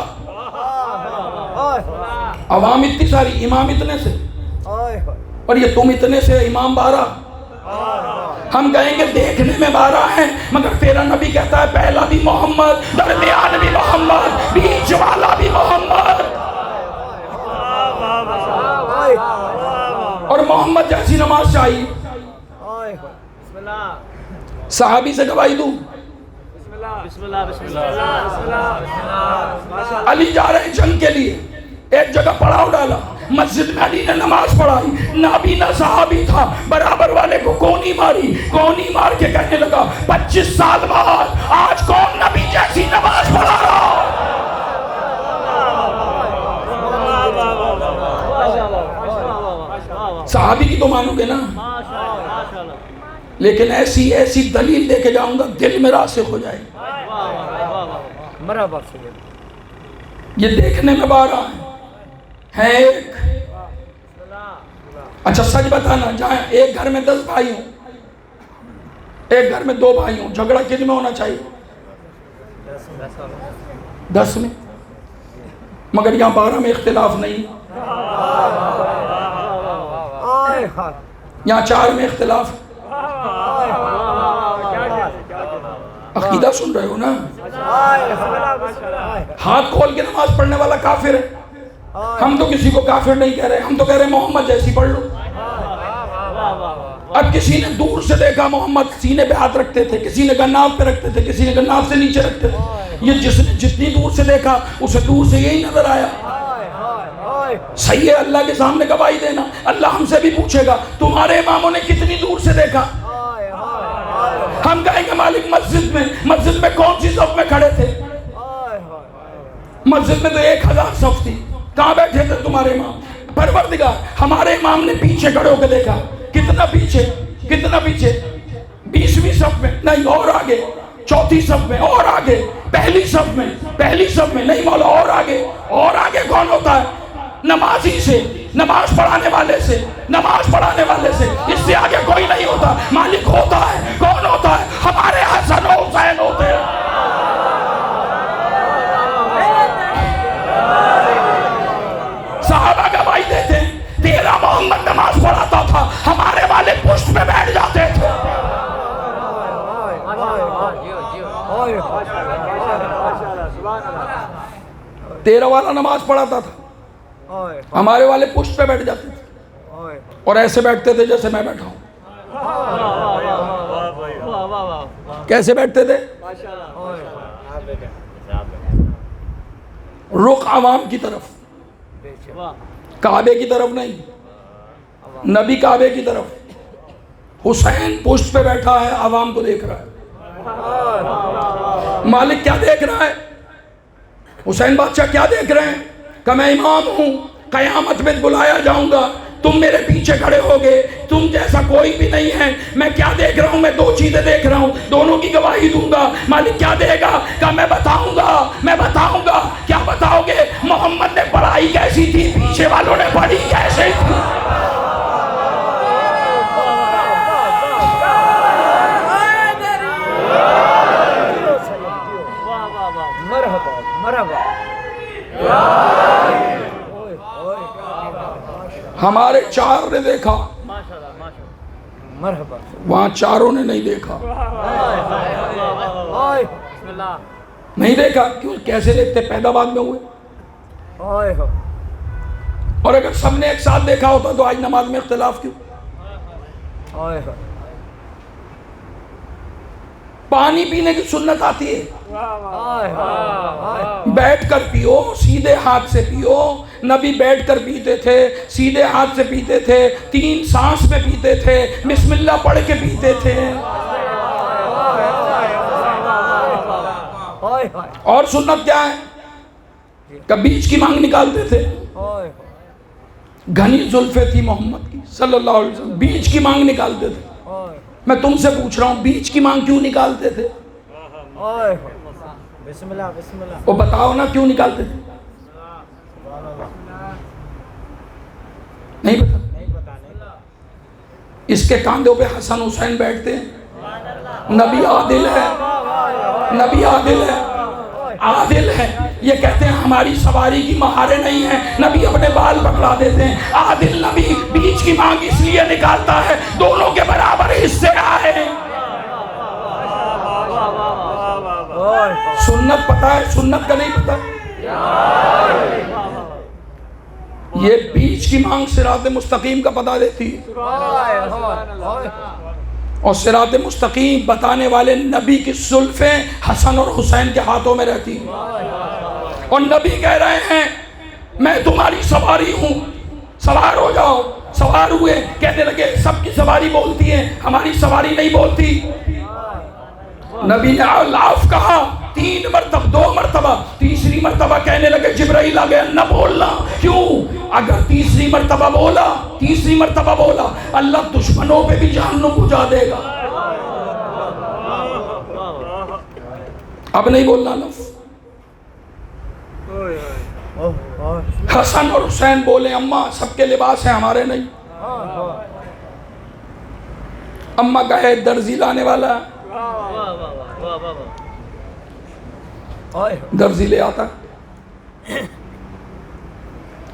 Speaker 2: عوام اتنی ساری, امام اتنے سے, اور یہ تم اتنے سے, امام 12. ہم کہیں گے دیکھنے میں 12 ہیں مگر تیرا نبی کہتا ہے پہلا بھی محمد, درمیان بھی محمد, بیچ والا بھی محمد. اور محمد جیسی نماز چاہیے. صحابی سے گواہی دوں, علی جا رہے جنگ کے لیے, ایک جگہ پڑاؤ ڈالا, مسجد میں علی نے نماز پڑھائی, نبی نہ صحابی تھا, برابر والے کو کونی ماری, کونی مار کے کہنے لگا 25 سال بعد آج کون نبی جیسی نماز پڑھا رہا. صحابی کی تو مانو گے نا, لیکن ایسی دلیل لے کے جاؤں گا دل میں راسخ ہو جائے. یہ دیکھنے میں 12 ہیں ایک. اچھا سچ بتانا, جہاں ایک گھر میں 10 بھائی ہوں, ایک گھر میں 2 بھائی ہوں, جھگڑا کن میں ہونا چاہیے؟ 10 میں. مگر یہاں 12 میں اختلاف نہیں, یہاں 4 میں اختلاف. عقیدہ سن رہے ہو نا؟ ہاتھ کھول کے نماز پڑھنے والا کافر ہے. ہم تو کسی کو کافر نہیں کہہ رہے, ہم تو کہہ رہے محمد جیسی پڑھ لو. اب کسی نے دور سے دیکھا محمد سینے پہ ہاتھ رکھتے تھے, کسی نے گناف پہ رکھتے تھے, کسی نے گناف سے نیچے رکھتے تھے. یہ جس نے جتنی دور سے دیکھا اسے دور سے یہی نظر آیا. صحیح ہے, اللہ کے سامنے گواہی دینا. اللہ ہم سے بھی پوچھے گا تمہارے اماموں نے کتنی دور سے دیکھا. ہم کہیں گے مالک مسجد میں کون سی صف میں کھڑے تھے؟ مسجد میں تو 1000 صف تھی, کہاں بیٹھے تھے تمہارے امام؟ پروردگار ہمارے امام نے پیچھے کھڑے ہو کے دیکھا. کتنا پیچھے, کتنا پیچھے؟ 20ویں صف میں نہیں, اور آگے 4تھی صف میں, اور آگے پہلی صف میں, پہلی صف میں نہیں مولا, اور آگے. اور آگے کون ہوتا ہے؟ نمازی سے, نماز پڑھانے والے سے, نماز پڑھانے والے سے, اس سے آگے کوئی نہیں ہوتا. مالک ہوتا ہے, کون ہوتا ہے؟ ہمارے حسن و حسین ہوتے ہیں. صحابہ گواہی دیتے ہیں تیرا محمد نماز پڑھاتا تھا, ہمارے والے پشت پہ بیٹھ جاتے تھے. 13 والا نماز پڑھاتا تھا,
Speaker 3: اوئے
Speaker 2: ہمارے والے پشت پہ بیٹھ جاتے تھے
Speaker 3: اوئے
Speaker 2: اور ایسے بیٹھتے تھے جیسے میں بیٹھا ہوں. کیسے بیٹھتے تھے؟ رخ عوام کی طرف, کعبے کی طرف نہیں, نبی کعبے کی طرف. حسین پشت پہ بیٹھا ہے, عوام کو دیکھ رہا ہے. مالک کیا دیکھ رہا ہے؟ حسین بادشاہ کیا دیکھ رہے ہیں کہ میں امام ہوں, قیامت میں بلایا جاؤں گا, تم میرے پیچھے کھڑے ہوگے, تم جیسا کوئی بھی نہیں ہے. میں کیا دیکھ رہا ہوں؟ میں 2 چیزیں دیکھ رہا ہوں, دونوں کی گواہی دوں گا. مالک کیا دے گا کہ میں بتاؤں گا. کیا بتاؤ گے؟ محمد نے پڑھائی کیسی تھی, پیچھے والوں نے پڑھی کیسے تھی.
Speaker 3: مرحبا مرحبا.
Speaker 2: ہمارے 4 نے دیکھا,
Speaker 3: مرحبا.
Speaker 2: وہاں 4 نے نہیں دیکھا.
Speaker 3: اوئے
Speaker 2: نہیں دیکھا. کیوں؟ کیسے دیکھتے؟ پیدا بعد میں ہوئے.
Speaker 3: اوئے
Speaker 2: اور اگر سب نے ایک ساتھ دیکھا ہوتا تو آج نماز میں اختلاف کیوں؟
Speaker 3: اوئے
Speaker 2: پانی پینے کی سنت آتی ہے,
Speaker 3: اوئے
Speaker 2: بیٹھ کر پیو, سیدھے ہاتھ سے پیو. نبی بیٹھ کر پیتے تھے, سیدھے ہاتھ سے پیتے تھے, 3 سانس میں پیتے تھے, بسم اللہ پڑھ کے پیتے تھے. اور سنت کیا ہے کہ بیچ کی مانگ نکالتے تھے. گھنی زلفیں تھی محمد کی صلی اللہ علیہ وسلم, بیچ کی مانگ نکالتے تھے. میں تم سے پوچھ رہا ہوں, بیچ کی مانگ کیوں نکالتے تھے؟
Speaker 3: بسم اللہ بسم اللہ.
Speaker 2: وہ بتاؤ نا کیوں نکالتے تھے؟ نہیں پتا. اس کے کاندھوں پہ حسن حسین بیٹھتے ہیں. نبی عادل ہے, نبی عادل ہے, عادل ہے. یہ کہتے ہیں ہماری سواری کی مہاریں نہیں ہیں, نبی اپنے بال پکڑا دیتے ہیں. عادل نبی بیچ کی مانگ اس لیے نکالتا ہے دونوں کے برابر حصے آئے. سنت پتا ہے, سنت کا نہیں پتا. یہ بیچ کی مانگ صراط مستقیم کا پتا دیتی ہے, اور صراط مستقیم بتانے والے نبی کی زلفیں حسن اور حسین کے ہاتھوں میں رہتی ہیں. اور نبی کہہ رہے ہیں میں تمہاری سواری ہوں, سوار ہو جاؤ. سوار ہوئے, کہنے لگے سب کی سواری بولتی ہے, ہماری سواری نہیں بولتی. نبی نے الاف کہا 3 مرتبہ, 2 مرتبہ, تیسری مرتبہ کہنے لگے جبرائیل آ گیا نہ بولنا. کیوں؟ اگر تیسری مرتبہ بولا اللہ دشمنوں پہ بھی جہنم پہنچا دے گا. اب نہیں بولنا لفظ. حسن اور حسین بولے اماں سب کے لباس ہیں ہمارے نہیں. اماں کہے درزی لانے والا, درزی لے آتا.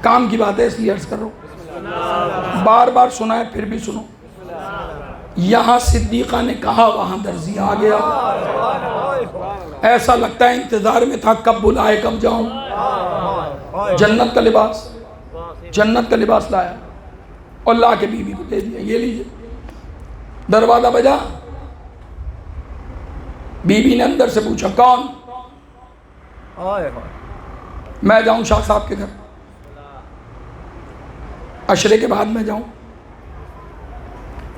Speaker 2: کام کی بات ہے اس لیے عرض کر رہا ہوں, بار بار سنا ہے پھر بھی سنو. یہاں صدیقہ نے کہا وہاں درزی آ گیا. ایسا لگتا ہے انتظار میں تھا کب بلائے کب جاؤں. جنت کا لباس لایا اور لا کے بیوی کو دے دیا, یہ لیجئے. دروازہ بجا, بیوی نے اندر سے پوچھا کون؟ میں جاؤں شاہ صاحب کے گھر, عشرے کے بعد میں جاؤں,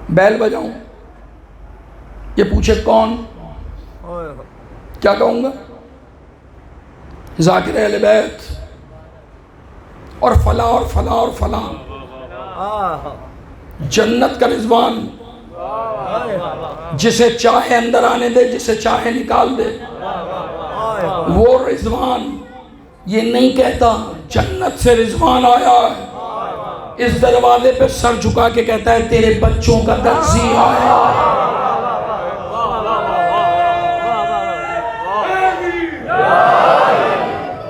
Speaker 2: بیل بجاؤں, یہ پوچھے کون؟ کیا کہوں گا؟ ذاکر اہل بیت اور فلاں اور فلاں اور فلاں. جنت کا رضوان جسے چاہے اندر آنے دے, جسے چاہے نکال دے. وہ رضوان یہ نہیں کہتا جنت سے رضوان آیا ہے, اس دروازے پہ سر جھکا کے کہتا ہے تیرے بچوں کا درزی آیا.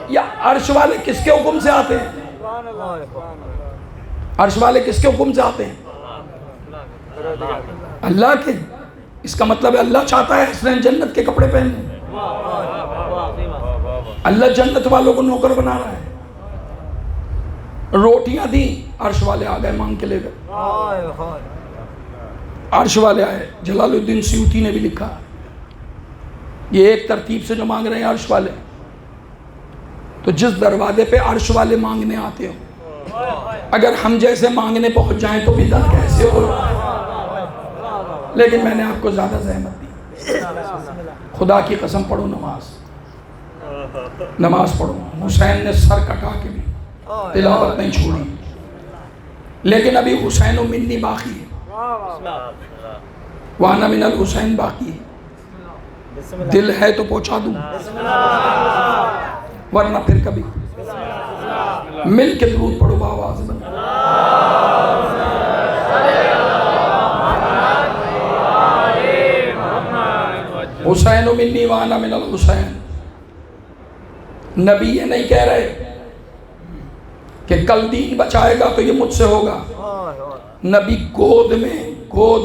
Speaker 2: یا عرش والے کس کے حکم سے آتے ہیں؟ عرش والے کس کے حکم سے آتے ہیں؟ اللہ کے. اس کا مطلب ہے اللہ چاہتا ہے حسنین جنت کے کپڑے پہنے, اللہ جنت والوں کو نوکر بنا رہا ہے. روٹیاں دیں، عرش والے آ گئے مانگ کے لے گئے. عرش والے آئے. جلال الدین سیوطی نے بھی لکھا یہ ایک ترتیب سے جو مانگ رہے ہیں عرش والے. تو جس دروازے پہ عرش والے مانگنے آتے ہو، اگر ہم جیسے مانگنے پہنچ جائیں تو بھی در کیسے ہو. لیکن میں نے آپ کو زیادہ زحمت دی. خدا کی قسم پڑھو نماز پڑھو. حسین نے سر کٹا کے بھی تلاوت نہیں چھوڑی. لیکن ابھی حسین و منی باقی ہے. وانا من الحسین باقی ہے. دل ہے تو پہنچا دوں، ورنہ پھر کبھی. مل کے درود پڑھو بآواز بند. حسین و منی وانا من الحسین. نبی یہ نہیں کہہ رہے کہ کل دین بچائے گا تو یہ مجھ سے ہوگا. نبی گود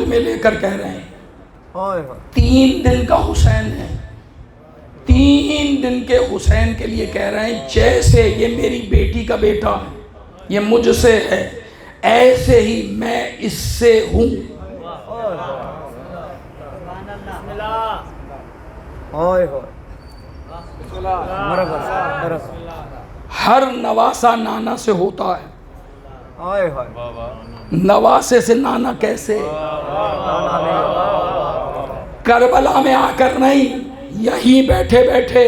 Speaker 2: میں لے کر کہہ رہے ہیں 3 دن کا حسین ہے. 3 دن کے حسین کے لیے کہہ رہے ہیں جیسے یہ میری بیٹی کا بیٹا ہے، یہ مجھ سے ہے، ایسے ہی میں اس سے ہوں. ہر نواسا نانا سے ہوتا ہے. نواسے سے نانا کیسے؟ کربلا میں آ کر نہیں، یہیں بیٹھے بیٹھے.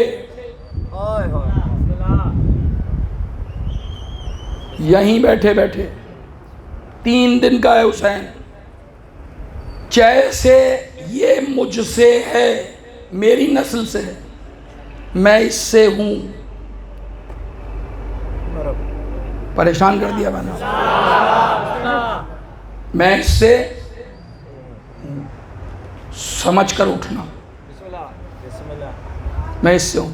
Speaker 2: یہیں بیٹھے بیٹھے. 3 دن کا ہے حسین. جیسے یہ مجھ سے ہے، میری نسل سے ہے، میں اس سے ہوں. پریشان کر دیا میں نے. میں اس سے سمجھ کر اٹھنا، میں اس سے ہوں.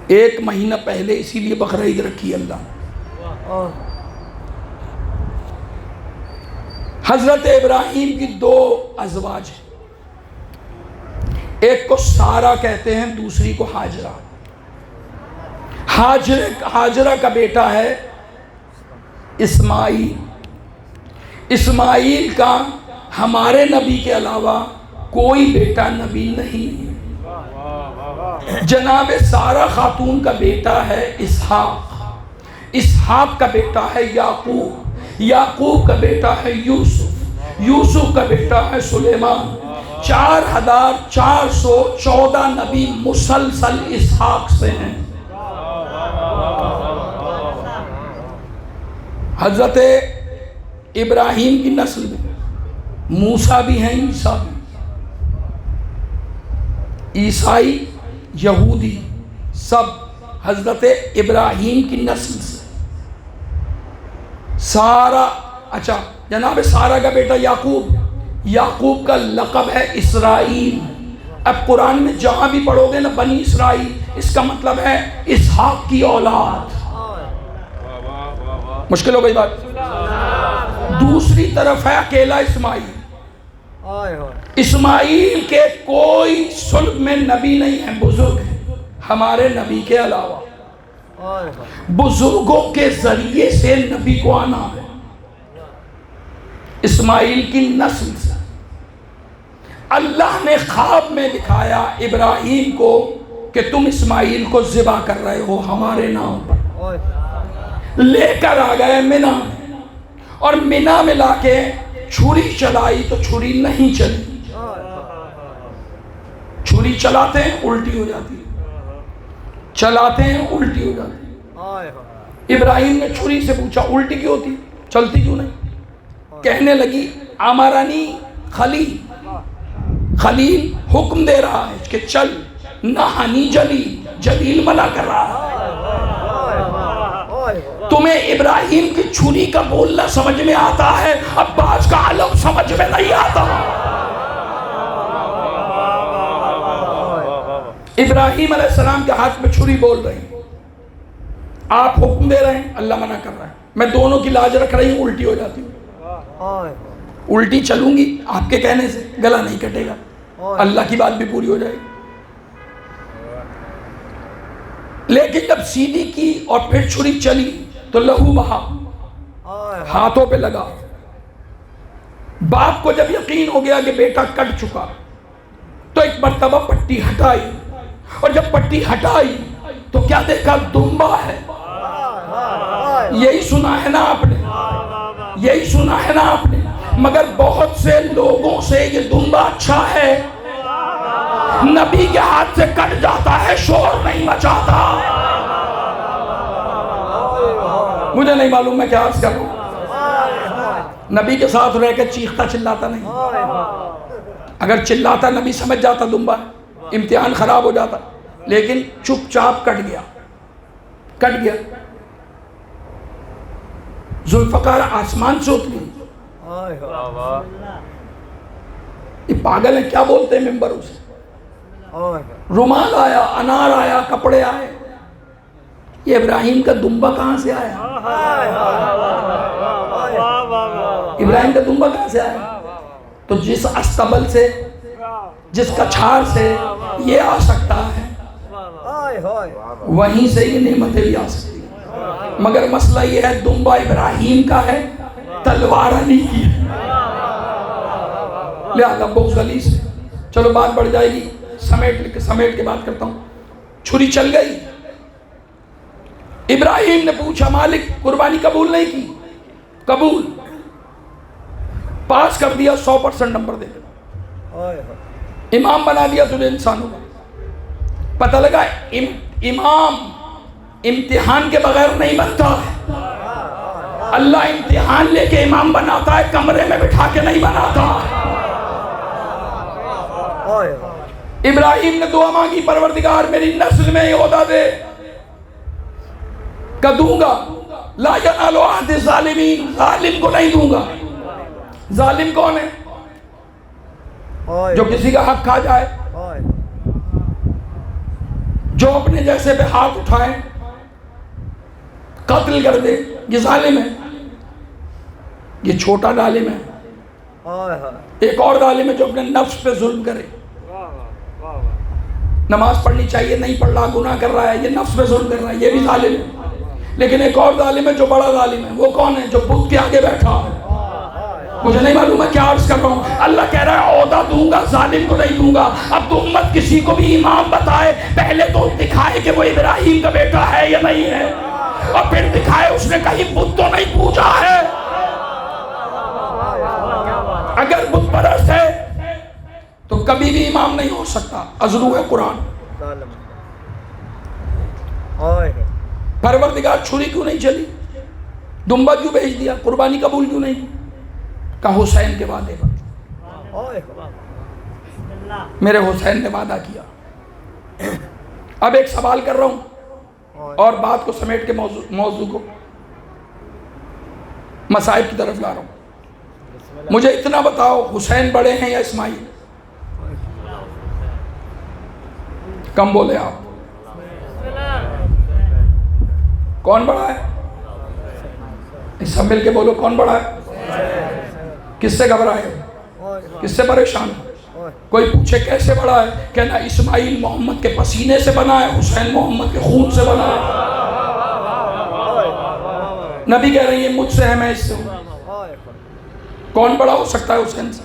Speaker 2: 1 مہینہ پہلے اسی لیے بقرعید رکھی اللہ. حضرت ابراہیم کی 2 ازواج ہیں. ایک کو سارہ کہتے ہیں، دوسری کو ہاجرہ. ہاجرہ کا بیٹا ہے اسماعیل. اسماعیل کا ہمارے نبی کے علاوہ کوئی بیٹا نبی نہیں. جناب سارہ خاتون کا بیٹا ہے اسحاق. اسحاق کا بیٹا ہے یعقوب. یعقوب کا بیٹا ہے یوسف. یوسف کا بیٹا ہے سلیمان. 4414 نبی مسلسل اسحاق سے ہیں. حضرت ابراہیم کی نسل میں موسیٰ بھی ہیں، عیسیٰ بھی. عیسائی، یہودی سب حضرت ابراہیم کی نسل سے. سارا اچھا جناب سارا کا بیٹا یعقوب. یعقوب کا لقب ہے اسرائیل. اب قرآن میں جہاں بھی پڑھو گے نا بنی اسرائیل، اس کا مطلب ہے اسحاق کی اولاد. مشکل ہو گئی بات. دوسری طرف ہے اکیلا اسماعیل. اسماعیل کے کوئی صلب میں نبی نہیں ہے، بزرگ ہیں ہمارے نبی کے علاوہ. بزرگوں کے ذریعے سے نبی کو آنا ہے. اسماعیل کی نسل سے اللہ نے خواب میں دکھایا ابراہیم کو کہ تم اسماعیل کو ذبح کر رہے ہو ہمارے نام پر. لے کر آ گئے مینا میں، اور مینا میں لا کے چھری چلائی تو چھری نہیں چلی. چھری چلاتے ہیں الٹی ہو جاتی ہے، چلاتے ہیں الٹی ہو جاتی ہے. ابراہیم نے چھری سے پوچھا الٹی کیوں ہوتی، چلتی کیوں نہیں؟ کہنے لگی امرانی خلیل، خلیل حکم دے رہا ہے کہ چل. نہانی جلیل، جلیل منع کر رہا ہے. تمہیں ابراہیم کی چھری کا بولنا سمجھ میں آتا ہے، عباس کا علم سمجھ میں نہیں آتا. ابراہیم علیہ السلام کے ہاتھ میں چھری بول رہی، آپ حکم دے رہے ہیں، اللہ منع کر رہا ہے. میں دونوں کی لاج رکھ رہی ہوں، الٹی ہو جاتی ہوں. الٹی چلوں گی آپ کے کہنے سے، گلا نہیں کٹے گا، اللہ کی بات بھی پوری ہو جائے گی. لیکن جب سیدھی کی اور پھر چھری چلی تو لہو بہا، ہاتھوں پہ لگا۔ باپ کو جب یقین ہو گیا کہ بیٹا کٹ چکا تو ایک مرتبہ پٹی ہٹائی، اور جب پٹی ہٹائی تو کیا دیکھا؟ دمبا ہے۔ یہی سنا ہے نا آپ نے، یہی سنا ہے نا آپ نے، مگر بہت سے لوگوں سے یہ دمبا اچھا ہے، نبی کے ہاتھ سے کٹ جاتا ہے، شور نہیں مچاتا۔ مجھے نہیں معلوم میں کیا عرض کروں، نبی کے ساتھ رہ کے چیختا چلاتا نہیں، اگر چلاتا نبی سمجھ جاتا دمبا، امتحان خراب ہو جاتا، لیکن چپ چاپ کٹ گیا، کٹ گیا۔ ذوالفقار آسمان سے اتری، یہ پاگل ہیں، کیا بولتے ہیں ممبر اسے؟ رومال آیا، انار آیا، کپڑے آئے، یہ ابراہیم کا دمبا کہاں سے آیا؟ ابراہیم کا دمبا کہاں سے آیا؟ تو جس استبل سے، جس کچھار سے یہ آ سکتا ہے، وہیں سے یہ نعمتیں بھی آ سکتی ہیں۔ مگر مسئلہ یہ ہے دمبا ابراہیم کا ہے، تلوار علی کی ہے، لہذا بغض علی سے۔ چلو بات بڑھ جائے گی، سمیٹ کے بات کرتا ہوں۔ چھری چل گئی، ابراہیم نے پوچھا مالک قربانی قبول نہیں کی؟ قبول، پاس کر دیا، 100% نمبر دے دیا، امام بنا دیا تجھے انسانوں کا۔ پتہ لگا امام امتحان کے بغیر نہیں بنتا ہے، اللہ امتحان لے کے امام بناتا ہے، کمرے میں بٹھا کے نہیں بناتا۔ ابراہیم نے دعا مانگی، پروردگار میری نسل میں یہ عہدہ دے، کہ دوں گا، لا ینال عہد الظالمین، ظالم کو نہیں دوں گا۔ ظالم کون ہے؟ جو کسی کا حق کھا جائے، جو اپنے جیسے پہ ہاتھ اٹھائے، قتل کر دے، یہ ظالم ہے۔ یہ چھوٹا ظالم ہے۔ ایک اور ظالم ہے جو اپنے نفس پہ ظلم کرے، نماز پڑھنی چاہیے نہیں پڑھ رہا، گناہ کر رہا ہے، یہ نفس پہ ظلم کر رہا ہے، یہ بھی ظالم ہے۔ لیکن ایک اور ظالم ہے جو بڑا ظالم ہے، وہ کون ہے؟ جو بت کے آگے بیٹھا ہے۔ مجھے نہیں معلوم میں کیا عرض کر رہا ہوں، اللہ کہہ رہا ہے عہدہ دوں گا، ظالم کو نہیں دوں گا۔ اب تو امت کسی کو بھی امام بتائے، پہلے تو دکھائے کہ وہ ابراہیم کا بیٹا ہے یا نہیں ہے، اور پھر دکھائے اس نے کہیں بت تو نہیں پوجا ہے۔ اگر بت پرست ہے تو کبھی بھی امام نہیں ہو سکتا، ازرو ہے قرآن۔ پروردگار چھری کیوں نہیں چلی؟ دمبا کیوں بھیج دیا؟ قربانی قبول کیوں نہیں؟ کہ حسین کے وعدے پر، میرے حسین نے وعدہ کیا۔ اب ایک سوال کر رہا ہوں اور بات کو سمیٹ کے موضوع کو مصائب کی طرف لا رہا ہوں۔ مجھے اتنا بتاؤ، حسین بڑے ہیں یا اسماعیل؟ کم بولے آپ، کون بڑا ہے؟ سب مل کے بولو، کون بڑا ہے؟ کس سے گھبرائے؟ کس سے پریشان؟ کوئی پوچھے کیسے بڑا ہے، کہنا اسماعیل محمد کے پسینے سے بنا ہے، حسین محمد کے خون سے بنا ہے۔ نبی کہہ رہے ہیں مجھ سے ہے، میں اس سے ہوں۔ کون بڑا ہو سکتا ہے حسین سے؟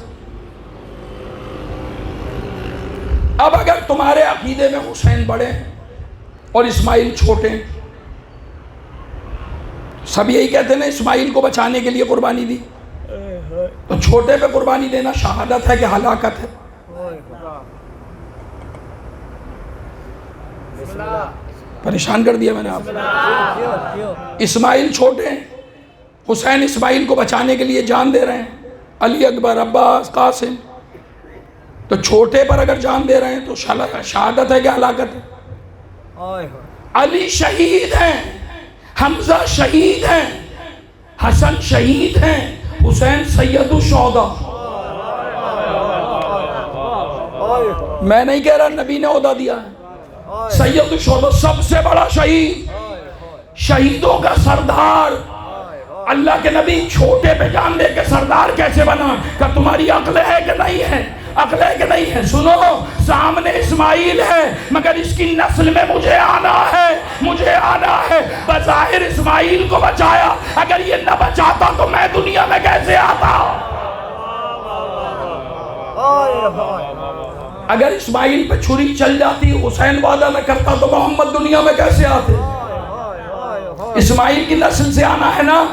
Speaker 2: اب اگر تمہارے عقیدے میں حسین بڑے ہیں اور اسماعیل چھوٹے ہیں، سب یہی کہتے ہیں اسماعیل کو بچانے کے لیے قربانی دی، تو چھوٹے پہ قربانی دینا شہادت ہے کہ ہلاکت ہے؟ پریشان کر دیا میں نے آپ۔ اسماعیل چھوٹے ہیں، حسین اسماعیل کو بچانے کے لیے جان دے رہے ہیں، علی اکبر، عباس، قاسم، تو چھوٹے پر اگر جان دے رہے ہیں تو شہادت ہے کہ ہلاکت ہے؟ علی شہید ہیں، حمزہ شہید ہیں، حسن شہید ہیں، حسین سید الشہداء۔ میں نہیں کہہ رہا، نبی نے عہدہ دیا ہے، سید الشہداء سب سے بڑا شہید، شہیدوں کا سردار۔ اللہ کے نبی چھوٹے پہ جان دے کے سردار کیسے بنا؟ کہ تمہاری عقل ہے کہ نہیں ہے؟ عقل ہے کہ نہیں ہے؟ سنو، سامنے اسماعیل ہے مگر اس کی نسل میں مجھے آنا ہے، مجھے آنا ہے۔ بظاہر اسماعیل کو بچایا، اگر یہ نہ بچاتا تو میں دنیا میں کیسے آتا؟ اگر اسماعیل پہ چھری چل جاتی، حسین وعدہ نہ کرتا تو محمد دنیا میں کیسے آتے؟ اسماعیل کی نسل سے آنا ہے نا؟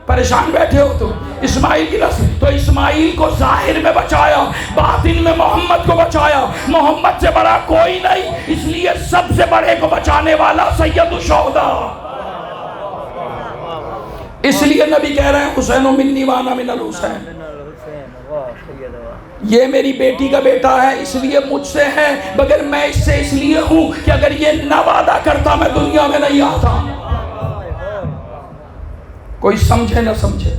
Speaker 2: پریشان بیٹھے ہو تم؟ اسماعیل کی نسل، تو اسماعیل کو ظاہر میں بچایا، باطن میں محمد کو بچایا۔ محمد سے بڑا کوئی نہیں، اس لیے سب سے بڑے کو بچانے والا سید الشہداء۔ اس لیے نبی کہہ رہے ہیں حسین منی وانا من الحسین، یہ میری بیٹی کا بیٹا ہے اس لیے مجھ سے ہے، مگر میں اس سے اس لیے ہوں کہ اگر یہ نہ وعدہ کرتا میں دنیا میں نہیں آتا۔ کوئی سمجھے نہ سمجھے،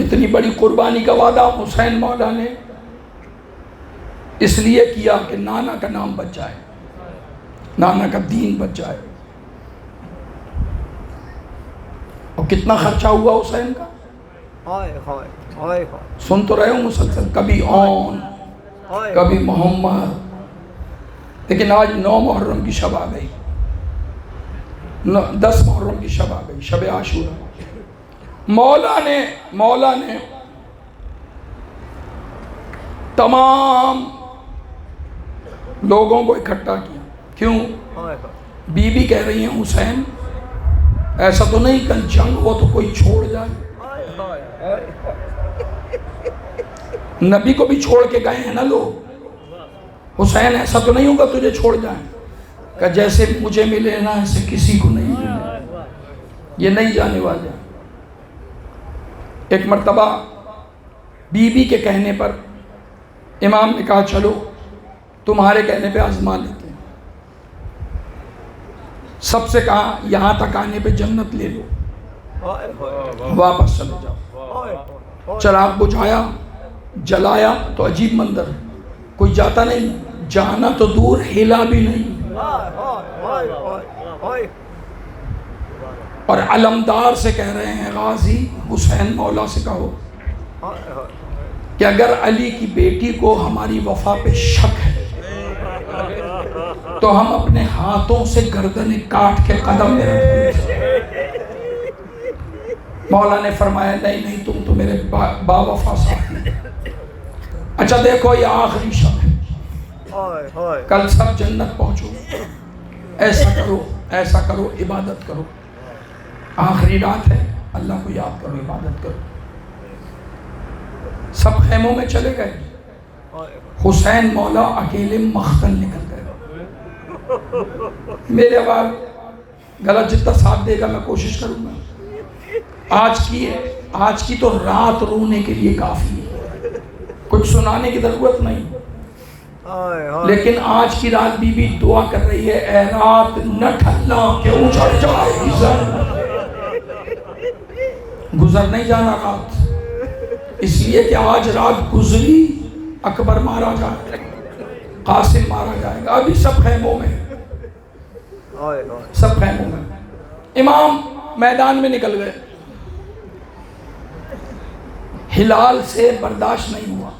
Speaker 2: اتنی بڑی قربانی کا وعدہ حسین مولا نے اس لیے کیا کہ نانا کا نام بچ جائے، نانا کا دین بچ جائے۔ اور کتنا خرچہ ہوا حسین کا؟ سن تو رہے ہو مسلسل، کبھی اون کبھی محمد، لیکن آج 9 محرم کی شب آ گئی، 10 محرم کی شب آ گئی، شب عاشورہ۔ مولا نے تمام لوگوں کو اکٹھا کیا۔ کیوں؟ بی بی کہہ رہی ہیں حسین ایسا تو نہیں کل جنگ ہو تو کوئی چھوڑ جائے؟ نبی کو بھی چھوڑ کے گئے ہیں نا لوگ، حسین ایسا تو نہیں ہوگا تجھے چھوڑ جائیں؟ کہ جیسے مجھے ملے نا ایسے کسی کو نہیں ملے، یہ نہیں جانے والے۔ ایک مرتبہ بی بی کے کہنے پر امام نے کہا چلو تمہارے کہنے پہ آزما لیتے ہیں۔ سب سے کہا یہاں تک آنے پہ جنت لے لو، واپس چلے جاؤ۔ چراغ بجھایا، جلایا تو عجیب منظر، کوئی جاتا نہیں، جانا تو دور ہلا بھی نہیں۔ اور علمدار سے کہہ رہے ہیں غازی حسین مولا سے کہو کہ اگر علی کی بیٹی کو ہماری وفا پہ شک ہے تو ہم اپنے ہاتھوں سے گردنیں کاٹ کے قدم میں رکھ دیں۔ مولا نے فرمایا نہیں تم تو میرے با وفا ساتھی۔ اچھا دیکھو یہ آخری شب ہے، کل سب جنت پہنچو، ایسا کرو عبادت کرو، آخری رات ہے، اللہ کو یاد کرو، عبادت کرو۔ سب خیموں میں چلے گئے، حسین مولا اکیلے مختل نکل گئے۔ میرے بعد غلط جتنا ساتھ دے گا میں کوشش کروں گا۔ آج کی تو رات رونے کے لیے کافی ہے، کچھ سنانے کی ضرورت نہیں، لیکن آج کی رات بی بی دعا کر رہی ہے اے رات نہ ٹھلنا کہ اجڑ جائے گزر نہیں جانا رات، اس لیے کہ آج رات گزری، اکبر مارا جائے گا، قاسم مارا جائے گا۔ ابھی سب خیموں میں، سب خیموں میں۔ امام میدان میں نکل گئے، ہلال سے برداشت نہیں ہوا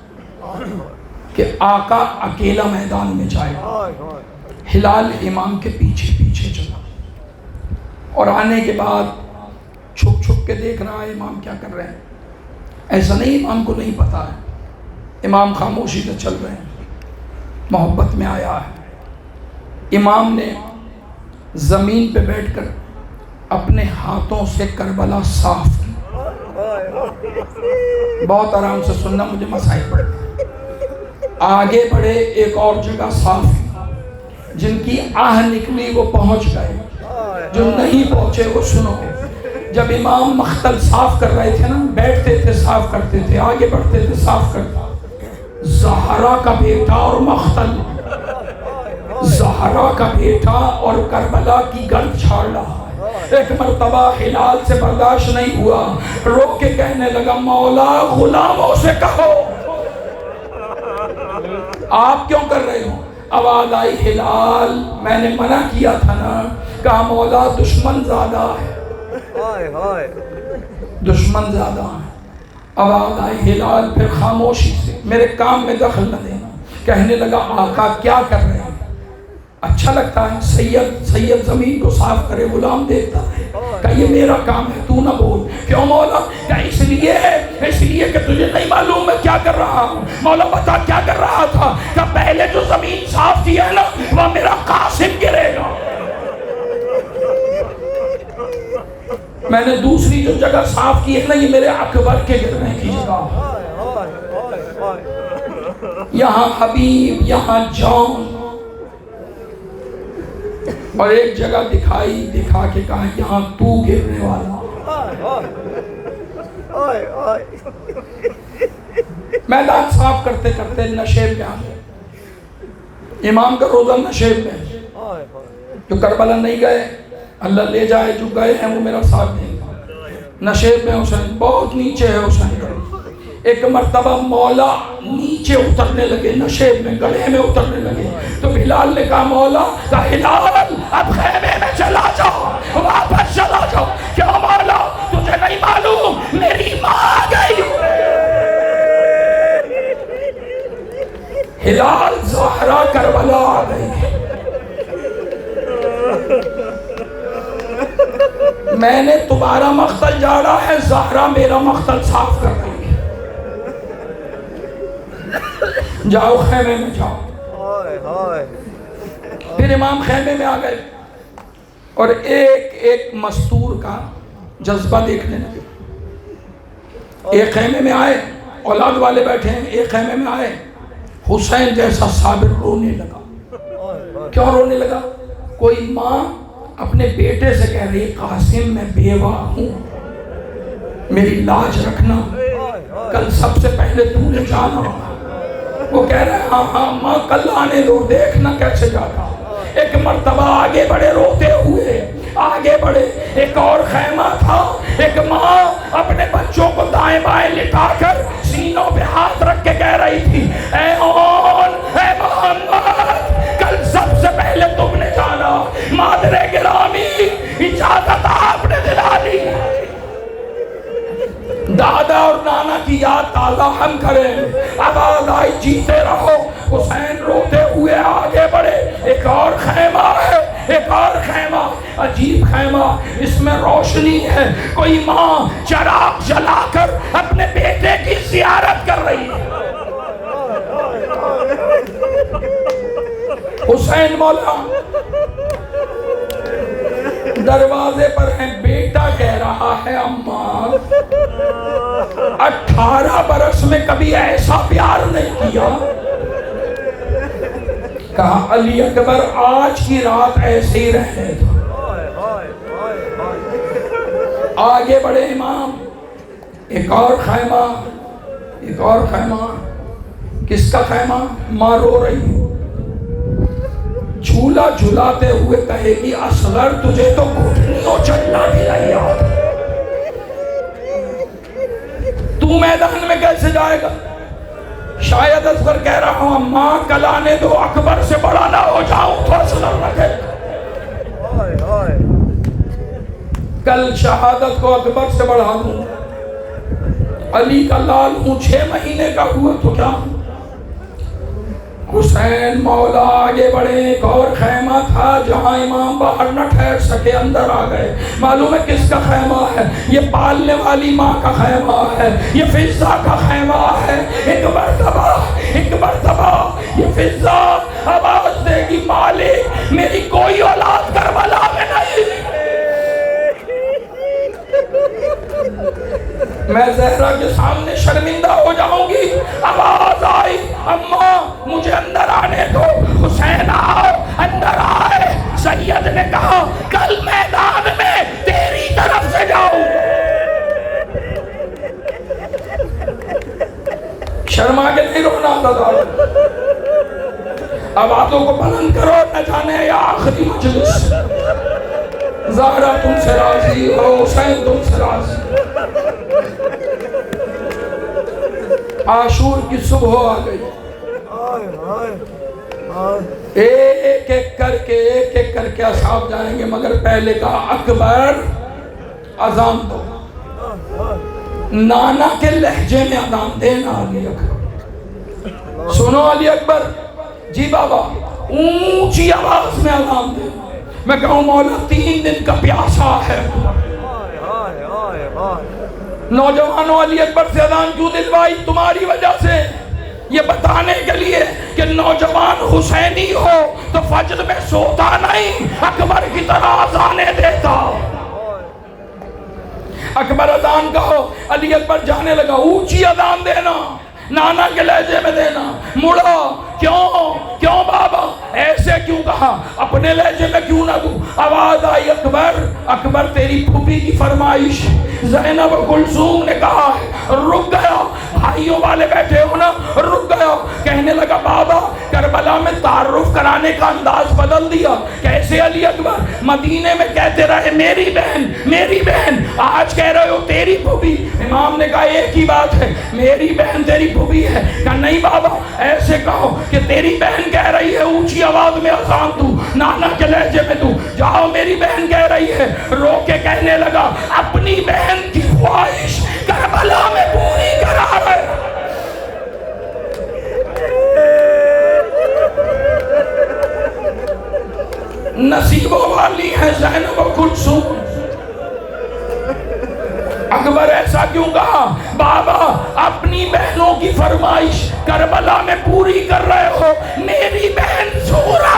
Speaker 2: کہ آقا اکیلا میدان میں جائے۔ ہلال امام کے پیچھے پیچھے چلا اور آنے کے بعد چھپ چھپ کے دیکھ رہا ہے امام کیا کر رہے ہیں۔ ایسا نہیں امام کو نہیں پتا ہے، امام خاموشی سے چل رہے ہیں، محبت میں آیا ہے۔ امام نے زمین پہ بیٹھ کر اپنے ہاتھوں سے کربلا صاف کی۔ بہت آرام سے سننا، مجھے مسائل پڑھتے۔ آگے بڑھے، ایک اور جگہ صاف کی، جن کی آہ نکلی وہ پہنچ گئے، جو نہیں پہنچے وہ سنو۔ جب امام مختل صاف کر رہے تھے نا، بیٹھتے تھے صاف کرتے تھے، آگے بڑھتے تھے صاف کرتے۔ زہرا کا بیٹا اور مختل، زہرا کا بیٹا اور کربلا کی گرد چھاڑ رہا ہے۔ ایک مرتبہ ہلال سے برداشت نہیں ہوا، رو کے کہنے لگا مولا غلاموں سے کہو آپ کیوں کر رہے ہو؟ آواز آئی ہلال میں نے منع کیا تھا نا، کہا مولا دشمن زیادہ ہے، دشمن زیادہ ہے۔ آواز آئی ہلال، پھر خاموشی سے، میرے کام میں دخل نہ دینا۔ کہنے لگا آقا کیا کر رہے ہیں؟ اچھا لگتا ہے سید زمین کو صاف کرے، غلام دیکھتا ہے، کہ یہ میرا کام ہے، تو نہ بول۔ کیوں مولا؟ کہ اس لیے کہ تجھے نہیں معلوم میں کیا کر رہا ہوں۔ مولا بتا کیا کر رہا تھا؟ کہ پہلے جو زمین صاف کی ہے نا وہ میرا قاسم گرے گا، میں نے دوسری جو جگہ صاف کی ہے نا یہ میرے اکبر کے گرنے کی جگہ، یہاں حبیب، یہاں جان، اور ایک جگہ دکھا کے کہا یہاں تو گرنے والا۔ میدان صاف کرتے کرتے نشیب میں آ گئے، امام کا روزہ نشیب میں، جو کربلا نہیں گئے اللہ لے جائے، جو گئے ہیں وہ میرا ساتھ دیں گا۔ نشیب میں حسین بہت نیچے ہے حسین کا، ایک مرتبہ مولا نیچے اترنے لگے، نشیب میں گڑھے میں اترنے لگے، تو بلال نے کہا مولا، کہا ہلال اب خیمے میں چلا جاؤ، واپس چلا جاؤ۔ کیا مولا تجھے نہیں معلوم میری ماں آ گئی؟ ہلال زہرا کربلا آ گئی، میں نے تمہارا مقتل جاڑا ہے، زہرا میرا مقتل صاف کر رہی ہے، جاؤ خیمے میں جاؤ۔ پھر امام خیمے میں آ گئے اور ایک ایک مستور کا جذبہ دیکھنے لگے۔ ایک خیمے میں آئے، اولاد والے بیٹھے ہیں، ایک خیمے میں آئے، حسین جیسا صابر رونے لگا۔ کیوں رونے لگا؟ کوئی ماں اپنے بیٹے سے کہہ رہی قاسم میں بیوہ ہوں، میری لاج رکھنا، کل سب سے پہلے تو نے جانا۔ وہ کہہ رہے ہاں ہاں ماں کل آنے دو، دیکھنا کیسے جاتا۔ ایک مرتبہ آگے بڑھے روتے ہوئے، آگے بڑھے، ایک اور خیمہ تھا، ایک ماں اپنے بچوں کو دائیں بائیں لٹا کر سینوں پہ ہاتھ رکھ کے کہہ رہی تھی اے اون، اے محمد کل سب سے پہلے تم نے جانا، مادر گرامی اجازت آپ نے دلا دی۔ دادا اور نانا کی یاد تازہ ہم کریں، آواز آئی جیتے رہو۔ حسین روتے ہوئے آگے بڑھے، ایک اور خیمہ ہے، ایک اور خیمہ، عجیب خیمہ، اس میں روشنی ہے، کوئی ماں چراغ جلا کر اپنے بیٹے کی زیارت کر رہی ہے۔ حسین مولا دروازے پر ہیں، بیٹا کہہ رہا ہے اماں 18 برس میں کبھی ایسا پیار نہیں کیا۔ کہا علی اکبر آج کی رات ایسے ہی رہنے دو۔ آگے بڑھے امام، ایک اور خیمہ، ایک اور خیمہ، کس کا خیمہ؟ ماں رو رہی ہے، جھولا جھولاتے ہوئے کہے گی اصغر تجھے تو گھٹنیوں چلنا بھی نہیں آتا، تو میدان میں کیسے جائے گا؟ شاید اصغر کہہ رہا ہوں ماں کل آنے دو، اکبر سے بڑا نہ ہو جاؤں تو اصغر نہ کہے کل شہادت کو اکبر سے بڑھا دوں، علی کا لال ہوں، 6 مہینے کا ہوا تو کیا ہوں۔ حسین مولا آگے بڑھے، ایک اور خیمہ تھا جہاں امام باہر نہ ٹھہر سکے، اندر آ گئے۔ معلوم ہے کس کا خیمہ ہے؟ یہ پالنے والی ماں کا خیمہ ہے، یہ فضا کا خیمہ ہے۔ ایک مرتبہ یہ فضا آواز دے گی مالک میری کوئی اولاد کربلا میں نہیں، میں زہرا کے سامنے شرمندہ ہو جاؤں گی۔ آواز آئی اماں مجھے اندر آنے دو، حسین آؤ، اندر آئے۔ سید نے کہا کل میدان میں تیری طرف سے جاؤں، شرما کے نہیں رونا تھا۔ آوازوں کو بلند کرو، نہ جانے یا آخری مجلس زہرا تم سے راضی ہو، حسین تم سے راضی۔ عاشور کی صبح آ گئی، ایک ایک کر کے اصحاب جائیں گے، مگر پہلے کہا اکبر اذان دو۔ نانا کے لہجے میں اذان دینا علی اکبر. سنو علی اکبر جی بابا اونچی آواز میں اذان دینا. میں کہوں مولا 3 دن کا پیاسا ہے. نوجوانوں علی اکبر سے اذان کیوں دلوائی؟ تمہاری وجہ سے، یہ بتانے کے لیے کہ نوجوان حسینی ہو تو فجر میں سوتا نہیں، اکبر کی طرح اذانیں دیتا. اکبر اذان کہو، علی اکبر جانے لگا. اونچی اذان دینا، نانا کے لہجے میں دینا. مڑا کیوں بابا ایسے کیوں کہا؟ اپنے لہجے میں کیوں نہ دوں؟ آواز آئی اکبر تیری پھوپھی کی فرمائش. زینب کلثوم نے کہا ہے. رک گیا، بھائیوں والے بیٹھے ہو نا، رک گیا. کہنے لگا بابا کربلا میں تعارف کرانے کا انداز بدل دیا. کیسے علی اکبر؟ مدینے میں کہتے رہے میری بہن، آج کہہ رہے ہو تیری پھوپھی. امام نے کہا ایک ہی بات ہے، میری بہن تیری پھوپھی ہے. کہا نہیں بابا ایسے کہو کہ تیری بہن کہہ رہی ہے اونچی آواز میں اذان دو، نانا کے لہجے میں دو. جاؤ میری بہن کہہ رہی ہے. رو کے کہنے لگا اپنی بہن کی خواہش کربلا میں پوری کرا رہے. نصیبوں والی ہے زینب و کلثوم. اکبر ایسا کیوں کہا؟ بابا اپنی بہنوں کی فرمائش کربلا میں پوری کر رہے ہو، میری بہن زہرا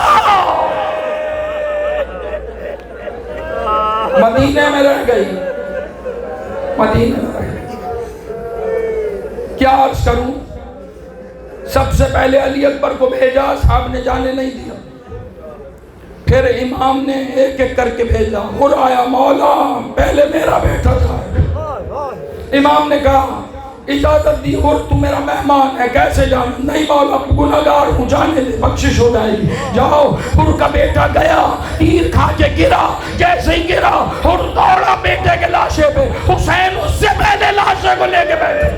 Speaker 2: مدینے میں رہ گئی. کیا عرض کروں؟ سب سے پہلے علی اکبر کو بھیجا، صاحب نے جانے نہیں دیا. پھر امام نے ایک ایک کر کے بھیجا. آیا مولا پہلے میرا بیٹا تھا. امام نے کہا اجازت دی، اور تو میرا مہمان ہے کیسے جانا؟ نہیں مولا گناہگار ہوں، جانے دے بخشش ہو جائے گی. جاؤ. حر کا بیٹا گیا، تیر کھا کے گرا. جیسے ہی گرا حر دوڑا بیٹے کے لاشے پہ. حسین اس سے پہلے لاشے کو لے کے بیٹھے.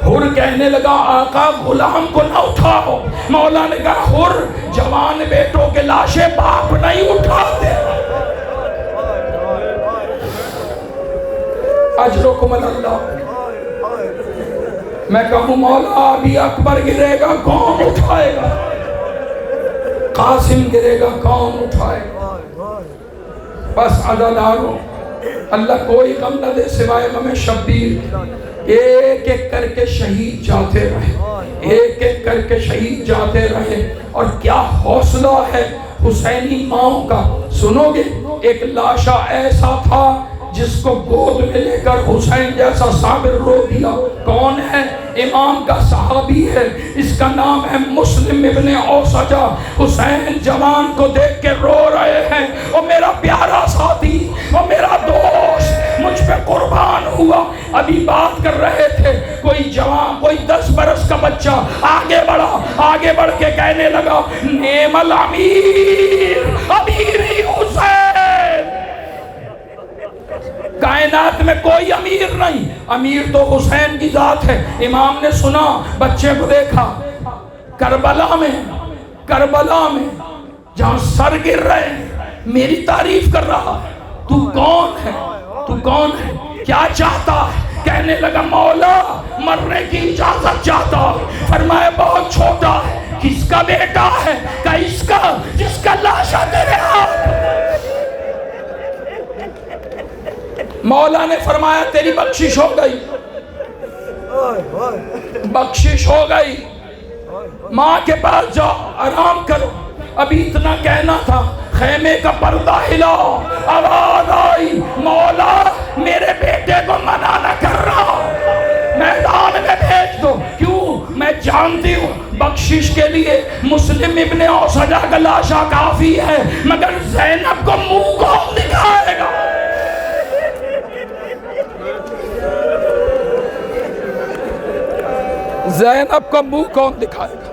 Speaker 2: حر کہنے لگا آقا غلام کو نہ اٹھاؤ. مولا نے کہا حر جوان بیٹوں کے لاشے باپ نہیں اٹھاتے. اجرکم اللہ. میں کہوں مولا ابھی اکبر گرے گا کون اٹھائے گا؟ قاسم گرے گا کون اٹھائے گا؟ بس عزادارو اللہ کوئی غم نہ دے سوائے غم شبیر. ایک ایک کر کے شہید جاتے رہے، ایک ایک کر کے شہید جاتے رہے. اور کیا حوصلہ ہے حسینی ماؤں کا. سنو گے ایک لاشا ایسا تھا جس کو گود میں لے کر حسین جیسا صابر رو دیا. کون ہے؟ امام کا صحابی ہے، اس کا نام ہے مسلم ابن اوسجہ. حسین جوان کو دیکھ کے رو رہے ہیں. وہ میرا پیارا ساتھی، وہ میرا دوست مجھ پہ قربان ہوا. ابھی بات کر رہے تھے، کوئی جوان، کوئی 10 برس کا بچہ آگے بڑھ کے کہنے لگا نعم الامیر امیری حسین. کائنات میں کوئی امیر نہیں، امیر تو حسین کی ذات ہے. امام نے سنا، بچے کو دیکھا. کربلا میں جہاں سر گر رہے ہیں میری تعریف کر رہا ہے. تو کون ہے؟ کیا چاہتا ہے؟ کہنے لگا مولا مرنے کی اجازت چاہتا. فرمایا بہت چھوٹا ہے. کس کا بیٹا ہے؟ کہ اس کا جس کا لاشا تیرے ہاتھ. مولا نے فرمایا تیری بخشش ہو گئی. ماں کے پاس جاؤ آرام کرو. ابھی اتنا کہنا تھا، خیمے کا پردہ ہلا. آواز آئی مولا میرے بیٹے کو منع نہ کر رہا، میدان میں بھیج دو. کیوں؟ میں جانتی ہوں بخشش کے لیے مسلم ابن اوسجہ کا لاشا کافی ہے، مگر زینب کو منہ کون دکھائے گا؟ زینب کا منہ کون دکھائے گا؟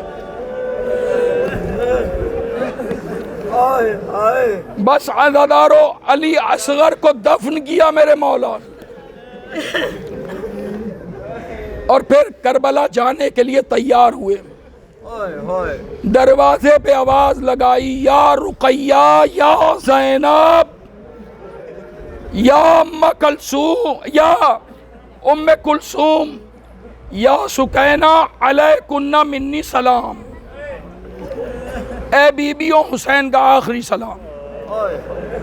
Speaker 2: بس عزادارو علی اصغر کو دفن کیا میرے مولا نے. اور پھر کربلا جانے کے لیے تیار ہوئے. دروازے پہ آواز لگائی یا رقیہ یا زینب یا ام کلثوم، یا ام کلثوم، یا سکینہ علیکن منی سلام، اے بیبیوں حسین کا آخری سلام۔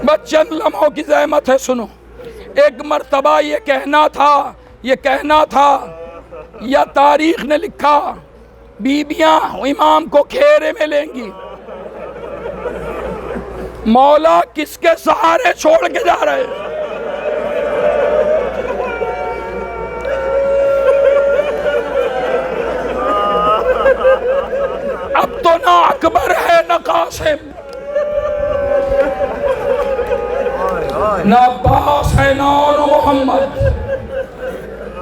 Speaker 2: بس چند لمحوں کی زحمت ہے، سنو۔ ایک مرتبہ یہ کہنا تھا یا تاریخ نے لکھا بیبیاں امام کو گھیرے میں لیں گی، مولا کس کے سہارے چھوڑ کے جا رہے ہیں؟ اب تو نہ اکبر ہے نہ قاسم، نہ عباس ہے نہ محمد،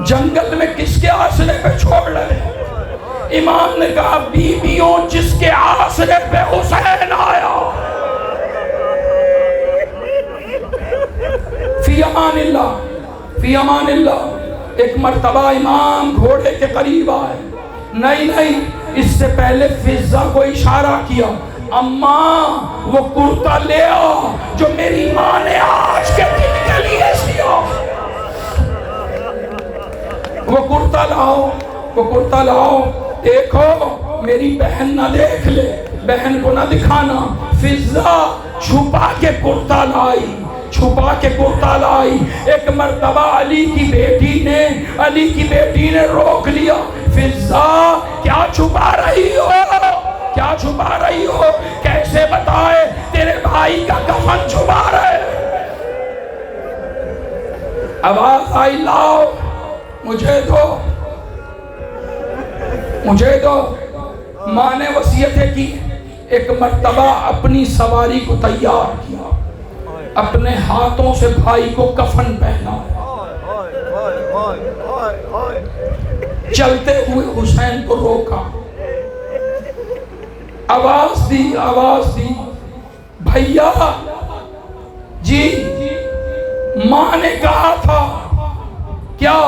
Speaker 2: جنگل میں کس کے آسرے پہ چھوڑ رہے ہیں؟ امام نے کہا بیبیوں جس کے آسرے پہ حسین آیا۔ فی امان اللہ، فی امان اللہ۔ ایک مرتبہ امام گھوڑے کے قریب آئے، نہیں اس سے پہلے فضا کو اشارہ کیا، اماں وہ کرتا لے آ جو میری ماں نے آج کے دن کے لیے سیا، وہ کرتا لاؤ، دیکھو میری بہن نہ دیکھ لے، بہن کو نہ دکھانا۔ فضا چھپا کے کرتا لائی۔ ایک مرتبہ علی کی بیٹی نے روک لیا، فضا کیا چھپا رہی ہو؟ کیسے بتائے تیرے بھائی کا کفن چھپا رہے؟ آواز آئی، لاؤ مجھے دو۔ ماں نے وصیتیں کی۔ ایک مرتبہ اپنی سواری کو تیار کیا، اپنے ہاتھوں سے بھائی کو کفن پہنا، چلتے ہوئے حسین کو روکا، آواز دی بھیا جی، ماں نے کہا تھا کیا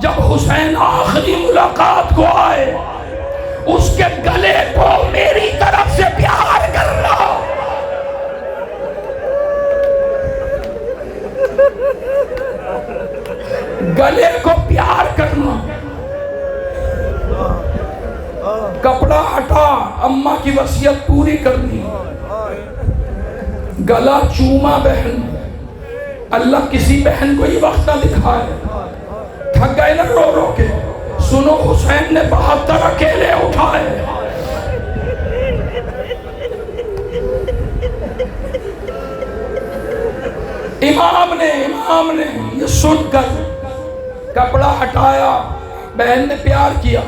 Speaker 2: جب حسین آخری ملاقات کو آئے اس کے گلے کو میری طرف سے پیار کرنا۔ گلے کو پیار کرنا۔ کپڑا ہٹا، اماں کی وصیت پوری کرنی، گلا چوما بہن۔ اللہ کسی بہن کو یہ وقت نہ دکھائے، تھک گئے نا رو کے، سنو حسین نے 72 اکیلے اٹھائے۔ امام نے یہ سن کر کپڑا ہٹایا، بہن نے پیار کیا۔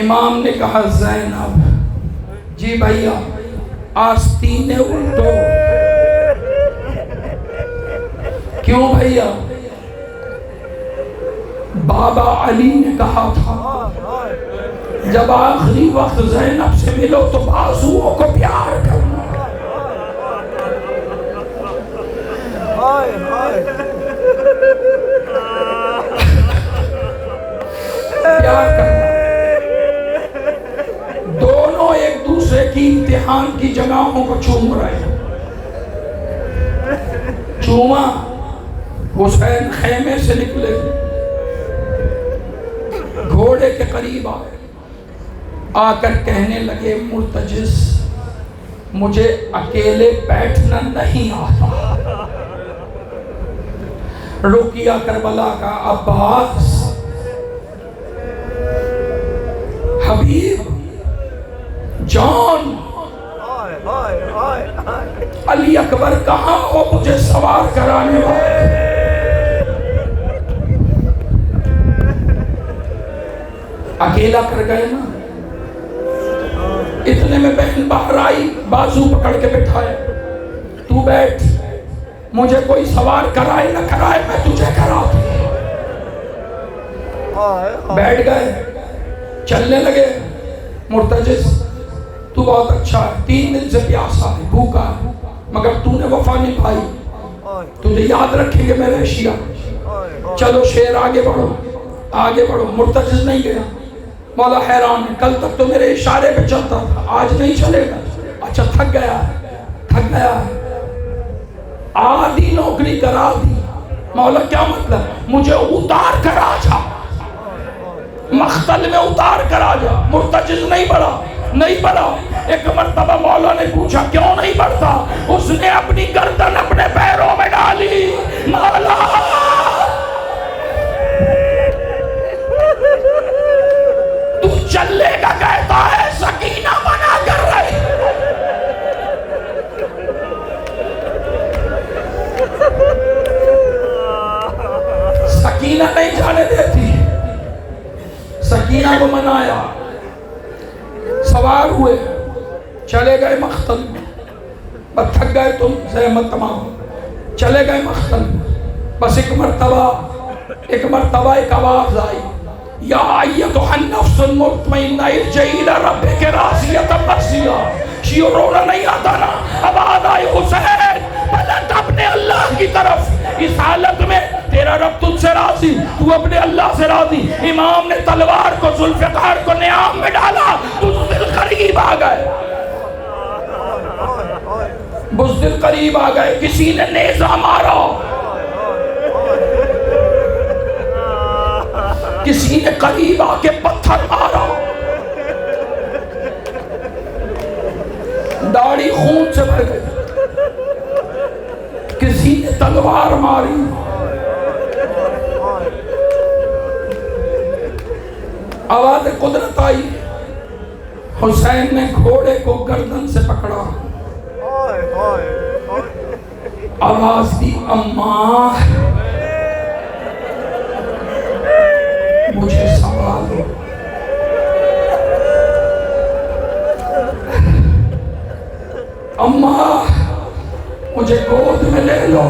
Speaker 2: امام نے کہا زینب جی بھیا آستینے الٹو۔ کیوں بھیا؟ بابا علی نے کہا تھا جب آخری وقت زینب سے ملو تو بازوؤں کو پیار کرنا، پیار کرنا۔ دونوں ایک دوسرے کی امتحان کی جگہوں کو چوم رہے ہیں۔ چوما، حسین خیمے سے نکلے، گھوڑے کے قریب آئے، آ کر کہنے لگے مرتجز مجھے اکیلے بیٹھنا نہیں آتا۔ رقیہ کربلا کا عباس، حبیب جان، علی اکبر کہاں ہو مجھے سوار کرانے والے؟ اکیلا کر گئے نا۔ اتنے میں بہن باہر آئی، بازو پکڑ کے بٹھائے، تو بیٹھ، مجھے کوئی سوار کرائے نہ کرائے میں تجھے کرا دوں۔ بیٹھ گئے، چلنے لگے۔ مرتجز تو بہت اچھا ہے، 3 دن سے پیاسا ہے، بھوکا ہے، مگر تو نے وفا نبھائی، تجھے یاد رکھیں گے میرے اشیاء۔ چلو شیر آگے بڑھو۔ مرتجز نہیں گیا۔ مولا حیران ہے، کل تک تو میرے اشارے پہ چلتا تھا، آج نہیں چلے گا؟ اچھا تھک گیا ہے، آدھی نوکری کرا دی، مولا کیا مطلب؟ مجھے اتار کر آ جا، مختل میں اتار کر آ جا۔ مرتجز نہیں پڑا۔ ایک مرتبہ مولا نے پوچھا کیوں نہیں پڑھتا؟ اس نے اپنی گردن اپنے پیروں میں ڈالی۔ مولا تو چلے گا کہتا ہے، سکینہ منع کر رہے۔ سکینہ نہیں جانے دیتی، سکینہ کو منایا، سوار ہوئے، چلے گئے مختل میں۔ بس تھک گئے تم، زحمت تمام، چلے گئے مختل میں۔ بس ایک مرتبہ ایک آواز آئی، یا ایتھا النفس المطمئنہ ارجعی الی ربک راضیۃ مرضیہ۔ یہ رونا نہیں آتا نا، آواز آئی حسین پلٹ اپنے اللہ کی طرف۔ اس حالت میں تیرا رب تجھ سے راضی، تو اپنے اللہ سے راضی۔ امام نے تلوار کو ذوالفقار کو نیام میں ڈالا، بزدل قریب آ گئے، بزدل قریب آ گئے۔ کسی نے نیزہ مارا، کسی نے قریب آ کے پتھر مارا، داڑھی خون سے بھر گئی، کسی نے تلوار ماری۔ آواز قدرت آئی، حسین نے گھوڑے کو گردن سے پکڑا، آواز دی، اماں مجھے سنبھال دو۔ اماں مجھے گود میں لے لو۔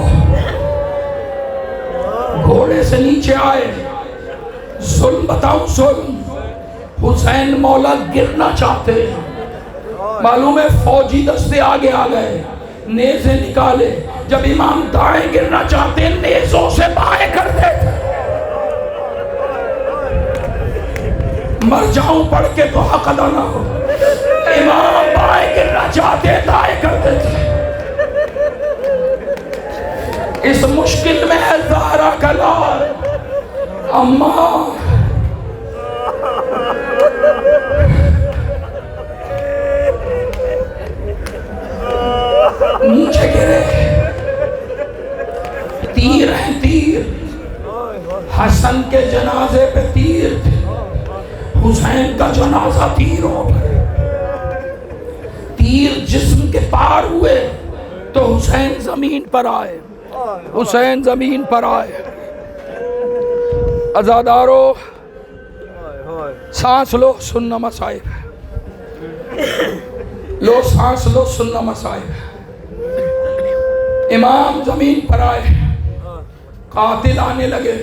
Speaker 2: گھوڑے سے نیچے آئے، ظلم بتاؤں ظلم، حسین مولا گرنا چاہتے، معلوم ہے فوجی دستے آگے آ گئے، نیزے نکالے۔ جب امام دائیں گرنا چاہتے نیزوں سے بائیں کرتے تھے۔ مر جاؤں پڑھ کے تو حق ادا نہ ہو، امام بائیں گرنا چاہتے دائیں کرتے تھے۔ اس مشکل میں ہے زہرا کا لال، اماں نیچے گرے، تیر ہیں تیر، حسن کے جنازے پہ تیر تھے، حسین کا جنازہ تیروں پر، تیر جسم کے پار ہوئے تو حسین زمین پر آئے، حسین زمین پر آئے۔ عزادارو سانس لو، سننا مصائب، لو سانس لو، سننا مصائب۔ امام زمین پر آئے، قاتل آنے لگے،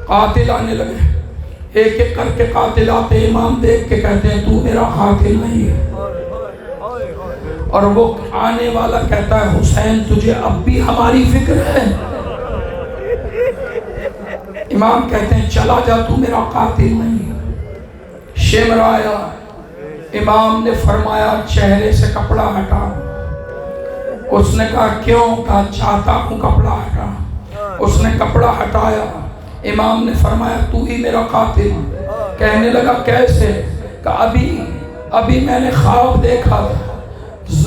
Speaker 2: قاتل آنے لگے، ایک ایک کر کے قاتل آتے، امام دیکھ کے کہتے ہیں تو میرا قاتل نہیں ہے۔ اور وہ آنے والا کہتا ہے حسین تجھے اب بھی ہماری فکر ہے؟ امام کہتے ہیں چلا جا، تو میرا قاتل نہیں ہے۔ شمر آیا، امام نے فرمایا چہرے سے کپڑا ہٹا۔ اس نے کہا کیوں؟ کہا چاہتا ہوں کپڑا ہٹا۔ اس نے کپڑا ہٹایا، امام نے فرمایا تو ہی میرا قاتل۔ کہنے لگا کیسے؟ کہا ابھی میں نے خواب دیکھا،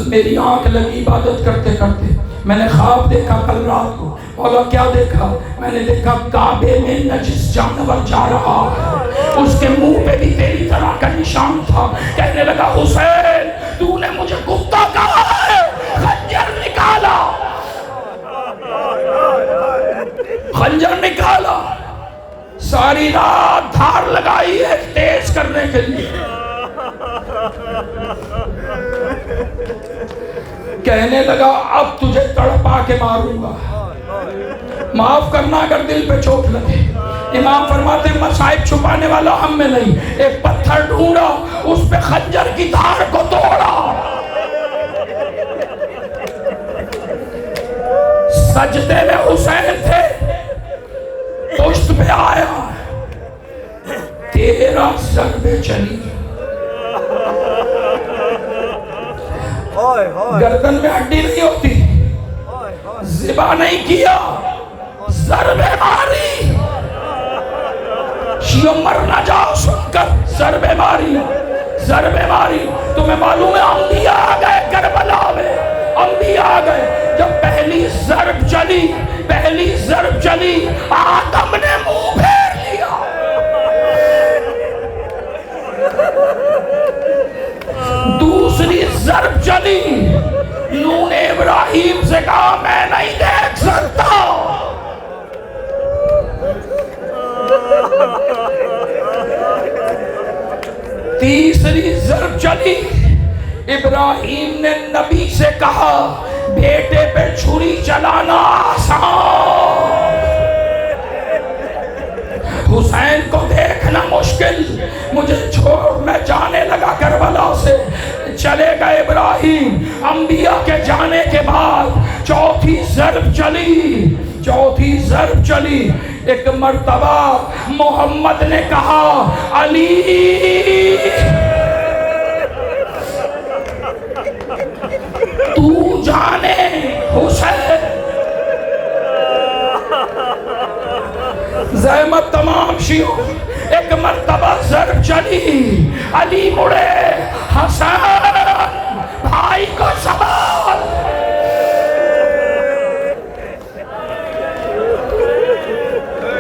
Speaker 2: میری آنکھ لگی عبادت کرتے کرتے، میں نے خواب دیکھا کل رات کو۔ بولا کیا دیکھا؟ میں نے دیکھا کعبے میں نجس جانور جا رہا ہے، اس کے منہ پہ بھی تیری طرح کا نشان تھا۔ کہنے لگا حسین تو نے مجھے کتا کہا ہے، خنجر نکالا، خنجر نکالا، ساری رات دھار لگائی ہے تیز کرنے کے لیے۔ کہنے لگا اب تجھے تڑپا کے ماروں گا، معاف کرنا اگر دل پہ چوٹ لگے۔ امام فرماتے مصائب چھپانے والا ہم میں نہیں، ایک پتھر ڈھونڈا، اس پہ خنجر کی دھار کو توڑا، سجدے میں حسین تھے، پشت پہ آیا، تیرا ضربے چلی، گردن میں ہڈی نہیں ہوتی، ذبح نہیں کیا، ضربے ماری، شیعہ مر نہ جاؤ سن کر، ضربے ماری، ضربے ماری. تمہیں معلوم ہے انبیاء آ گئے کربلا میں، انبیاء آ گئے. جب پہلی ضرب چلی، پہلی ضرب چلی، آدم نے منہ پھیر لیا. دوسری ضرب چلی، نوح نے ابراہیم سے کہا میں نہیں دیکھ سکتا. تیسری ضرب چلی، ابراہیم نے نبی سے کہا بیٹے پہ چھری چلانا آسان، حسین کو دیکھنا مشکل، مجھے چھوڑ میں جانے لگا کربلا سے. چلے گئے ابراہیم. انبیاء کے جانے کے بعد چوتھی ضرب چلی، چوتھی ضرب چلی. ایک مرتبہ محمد نے کہا علی تو جانے حسین. زحمت تمام شیعوں. ایک مرتبہ ضرب چلی، علی مڑے، حسین بھائی کو سنبھال.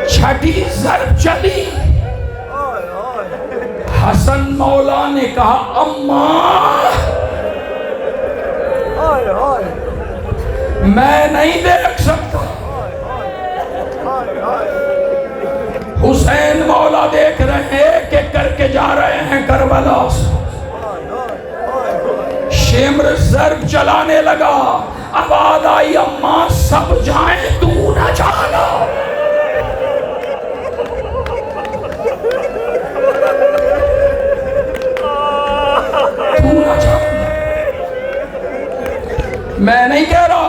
Speaker 2: چھٹی ضرب چلی، حسن مولا نے کہا اماں میں نہیں دیکھ سکتا. حسین مولا دیکھ رہے ہیں کہ کر کے جا رہے ہیں کربلا سے. شمر ضرب چلانے لگا، آواز آئی اماں سب جائیں تو نہ جانا. میں نہیں کہہ رہا.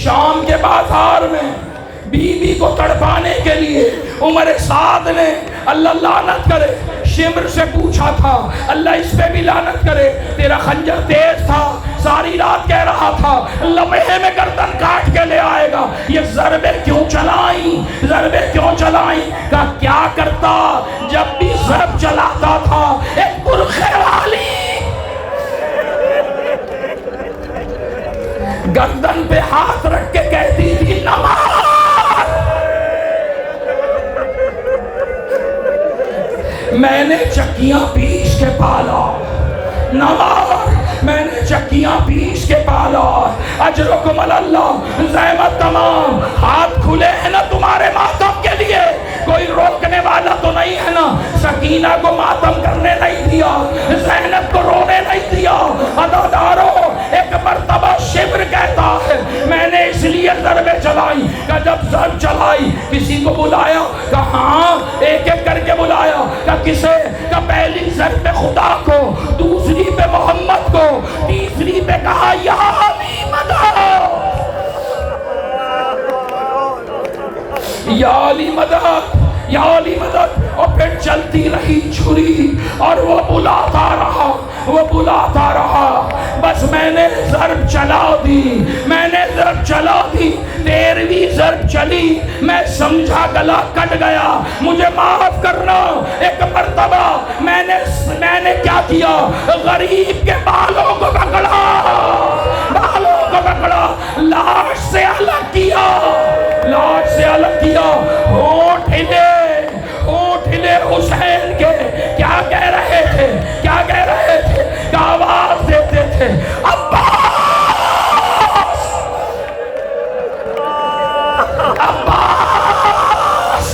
Speaker 2: شام کے بازار میں بی بی کو تڑپانے کے لیے عمر سعد نے اللہ لعنت کرے شمر سے پوچھا تھا، اللہ اس پہ بھی لعنت کرے، تیرا خنجر تیز تھا، ساری رات کہہ رہا تھا لمحے میں گردن کاٹ کے لے آئے گا، یہ ضربیں کیوں چلائیں، ضربیں کیوں چلائیں؟ کہا کیا کرتا جب بھی ضرب چلاتا تھا ایک برخے والی گردن پہ ہاتھ رکھ کے کہتی تھی نماز. میں نے چکیاں پیش کے پالا نماز، میں نے چکیاں پیش کے پالا. اجرکم اللہ. زحمت تمام. ہاتھ کھلے ہیں نا تمہارے ماتم کے لیے، کوئی روکنے والا تو نہیں ہے نا. سکینہ کو ماتم کرنے نہیں دیا، زینب کو رونے نہیں دیا. عزادارو ایک مرتبہ شبر کہتا ہے میں نے اس لیے ضربیں چلائی کہ جب ضرب چلائی کسی کو بلایا، کہاں ایک ایک کر کے بلایا، کہ کسے، کہ پہلی ضرب پہ خدا کو، دوسری پہ محمد کو، تیسری پہ کہا یا علی مدد، یا علی مدد، یا علی مدد. اور پھر چلتی رہی چھری اور وہ بلاتا رہا، وہ بلاتا رہا. بس میں نے ضرب چلا دی، میں نے ضرب چلا دی. 13ویں ضرب چلی، میں سمجھا گلا کٹ گیا، مجھے معاف کرنا. ایک مرتبہ میں نے کیا کیا، غریب کے بالوں کو پکڑا، بالوں کو پکڑا، لاش سے الگ کیا، لاش سے الگ کیا. ہونٹ ہلے، ہونٹ ہلے حسین کے. کیا کہہ رہے تھے، کیا کہہ رہے تھے، کہ آواز دیتے تھے عباس، عباس.